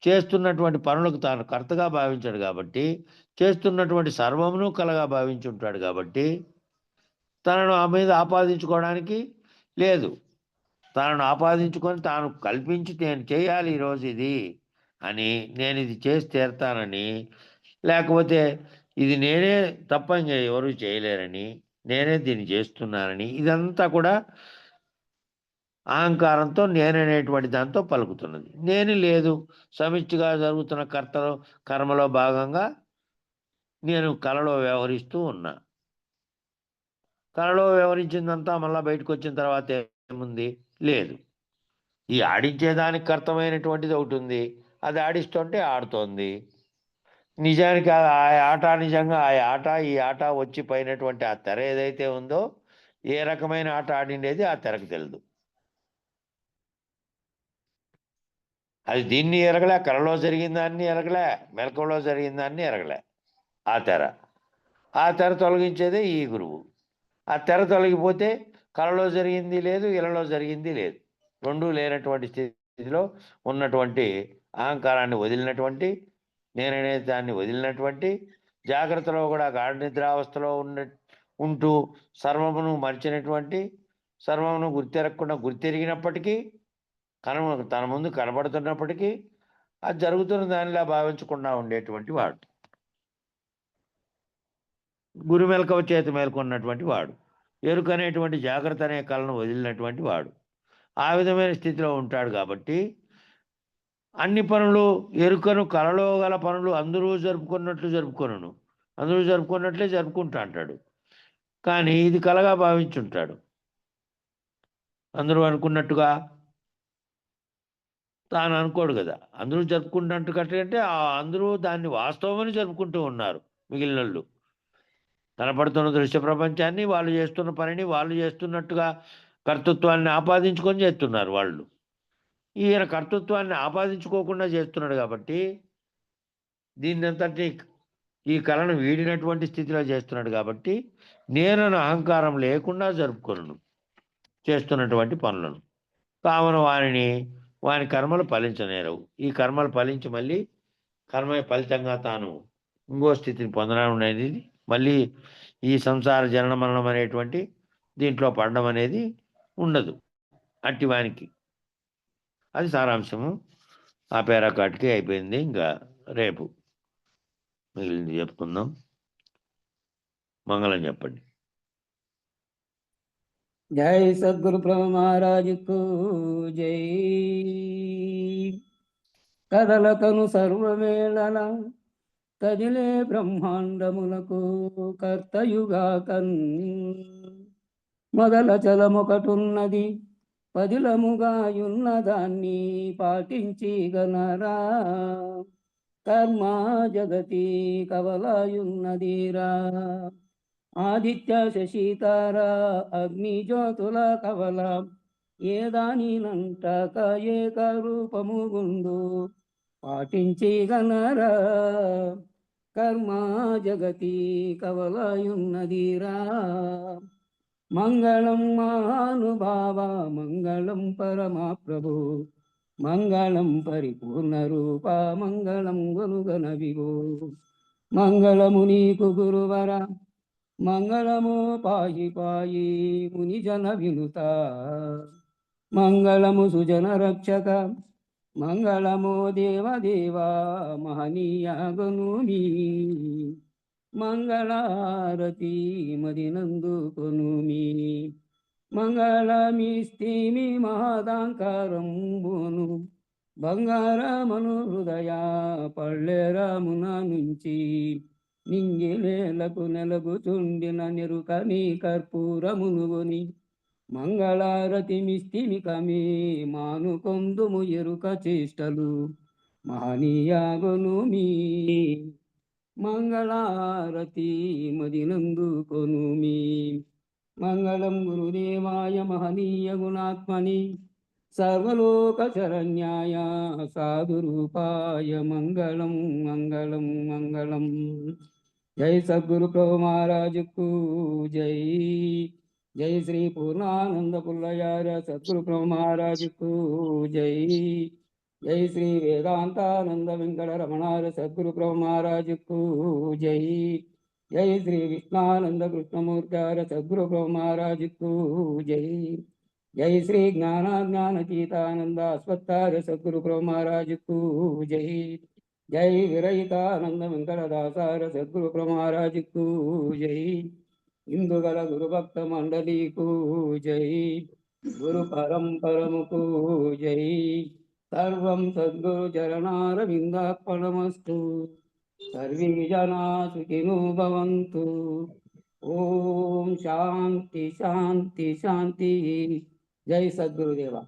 చేస్తున్నటువంటి పనులకు తాను కర్తగా భావించాడు కాబట్టి, చేస్తున్నటువంటి సర్వమును కలగా భావించి ఉంటాడు కాబట్టి, తనను ఆ మీద ఆపాదించుకోవడానికి లేదు. తనను ఆపాదించుకొని తాను కల్పించి నేను చేయాలి ఈరోజు ఇది అని, నేను ఇది చేసి తీరుతానని, లేకపోతే ఇది నేనే తప్పని ఎవరు చేయలేరని, నేనే దీన్ని చేస్తున్నానని, ఇదంతా కూడా అహంకారంతో నేననేటువంటి దాంతో పలుకుతున్నది. నేను లేదు, సమిష్టిగా జరుగుతున్న కర్మలో భాగంగా నేను కళలో వ్యవహరిస్తూ ఉన్నా. కళలో వ్యవహరించిందంతా మళ్ళీ బయటకు వచ్చిన తర్వాత ఏముంది? లేదు. ఈ ఆడించేదానికి కర్తమైనటువంటిది ఒకటి ఉంది, అది ఆడిస్తుంటే ఆడుతోంది. నిజానికి ఆ ఆట నిజంగా ఈ ఆట వచ్చి పోయినటువంటి ఆ తెర ఏదైతే ఉందో, ఏ రకమైన ఆట ఆడిండేది ఆ తెరకు తెలియదు. అది దీన్ని ఎరగలే, కళలో జరిగిన దాన్ని ఎరగలే, మెలకువలో జరిగిన దాన్ని ఎరగలే. ఆ తెర తొలగించేదే ఈ గురువు. ఆ తెర తొలగిపోతే కళలో జరిగింది లేదు, ఇళ్ళలో జరిగింది లేదు. రెండూ లేనటువంటి స్థితిలో ఉన్నటువంటి అహంకారాన్ని వదిలినటువంటి, నేననే దాన్ని వదిలినటువంటి, జాగ్రత్తలో కూడా గాఢ నిద్రావస్థలో ఉంటూ సర్వమును మరిచినటువంటి, సర్వమును గుర్తెరగకుండా గుర్తెరిగినప్పటికీ, తన ముందు కనబడుతున్నప్పటికీ అది జరుగుతున్న దానిలా భావించకుండా ఉండేటువంటి వాడు, గురు మెలకువ చేతి మేల్కొన్నటువంటి వాడు, ఎరుక అనేటువంటి జాగ్రత్త అనే కళను వదిలినటువంటి వాడు ఆ విధమైన స్థితిలో ఉంటాడు. కాబట్టి అన్ని పనులు, ఎరుకను కళలో గల పనులు అందరూ జరుపుకున్నట్లే జరుపుకుంటా అంటాడు. కానీ ఇది కళగా భావించుంటాడు. అందరూ అనుకున్నట్టుగా తాను అనుకోడు కదా. అందరూ జరుపుకుంటున్నట్టు కంటే అందరూ దాన్ని వాస్తవమని జరుపుకుంటూ ఉన్నారు. మిగిలినోళ్ళు కనపడుతున్న దృశ్య ప్రపంచాన్ని, వాళ్ళు చేస్తున్న పనిని వాళ్ళు చేస్తున్నట్టుగా కర్తృత్వాన్ని ఆపాదించుకొని చేస్తున్నారు వాళ్ళు. ఈయన కర్తృత్వాన్ని ఆపాదించుకోకుండా చేస్తున్నాడు కాబట్టి, దీన్నంతటి ఈ కళను వీడినటువంటి స్థితిలో చేస్తున్నాడు కాబట్టి, నేనను అహంకారం లేకుండా జరుపుకొను చేస్తున్నటువంటి పనులను. కావున వాని కర్మలు ఫలించనేరవు. ఈ కర్మలు ఫలించి మళ్ళీ కర్మ ఫలితంగా తాను ఇంకో స్థితిని పొందడం అనేది, మళ్ళీ ఈ సంసార జనన మరణం అనేటువంటి దీంట్లో పడడం అనేది ఉండదు అట్టి వానికి. అది సారాంశము. ఆ పేరాకాటికి అయిపోయింది. ఇంకా రేపు మిగిలింది చెప్పుకుందాం. మంగళం చెప్పండి. జై సద్గురు బ్రహ్మ మహారాజుకు జై. కదలతను సర్వవేళల కదిలే బ్రహ్మాండములకు కర్తయుగాకన్ మొదల చలమొకటున్నది పదిలముగాయున్నదాన్ని పాటించి గనరా. కర్మ జగతి కవలయున్నదిరా. ఆదిత్య శశితార అగ్ని జ్యోతుల కవల ఏదానినంటక ఏక రూపము గుండు పాటించి గనరా. కర్మ జగతి కవలయున్నదిరా. మంగళం మహానుభావ మంగళం పరమా ప్రభు మంగళం పరిపూర్ణ రూప మంగళం గనుగన విభో. మంగళము నీకు గురువర మంగళము పాయి మునిజన వినుత. మంగళము సుజన రక్షక మంగళము దేవదేవా మహనీయ గనుమి. మంగళారతి మదినందు కొనుమి. మంగళమిస్తిమి మహదాంకారంబును బంగారమను హృదయ పళ్ళెరమున నుంచి నింగిలేలకు నెలగుచుండిన నెరుక నీ కర్పూరమునుగుని మంగళారతిమిస్తిమి కమి మానుకొందుము ఎరుక చేష్టలు మహనీయాగును మీ మంగళారతి మదినందుకొను మీ మంగళం గురుదేవాయ మహనీయ గుణాత్మని సర్వలోక శరణ్యాయ సాధురూపాయ మంగళం మంగళం మంగళం. జై సద్గురు ప్రభు మహారాజుకు జై. జై శ్రీ పూర్ణానంద పుల్లయార సద్గురు ప్రభు మహారాజుకు జై. జై శ్రీ వేదాంతానంద వెంకట రమణార సద్గురు ప్రభు మహారాజుకు జై. జై శ్రీ విష్ణానంద కృష్ణమూర్తార సద్గురు ప్రభు మహారాజుకు జై. జై శ్రీ జ్ఞానాజ్ఞానతీతానంద అశ్వత్థార సద్గురు ప్రభు మహారాజుకు జై. జై విరహితానంద వెంకటదాసార సద్గురు ప్రభు మహారాజుకు జై. ఇందుగల గురుభక్త మండలికు జై. గురు పరంపరముకు జై. సర్వం సద్గురు చరణారవిందార్పణమస్తు. సర్వే జనా సుఖినో భవంతు. ఓం శాంతి శాంతి శాంతి. జై సద్గురుదేవ.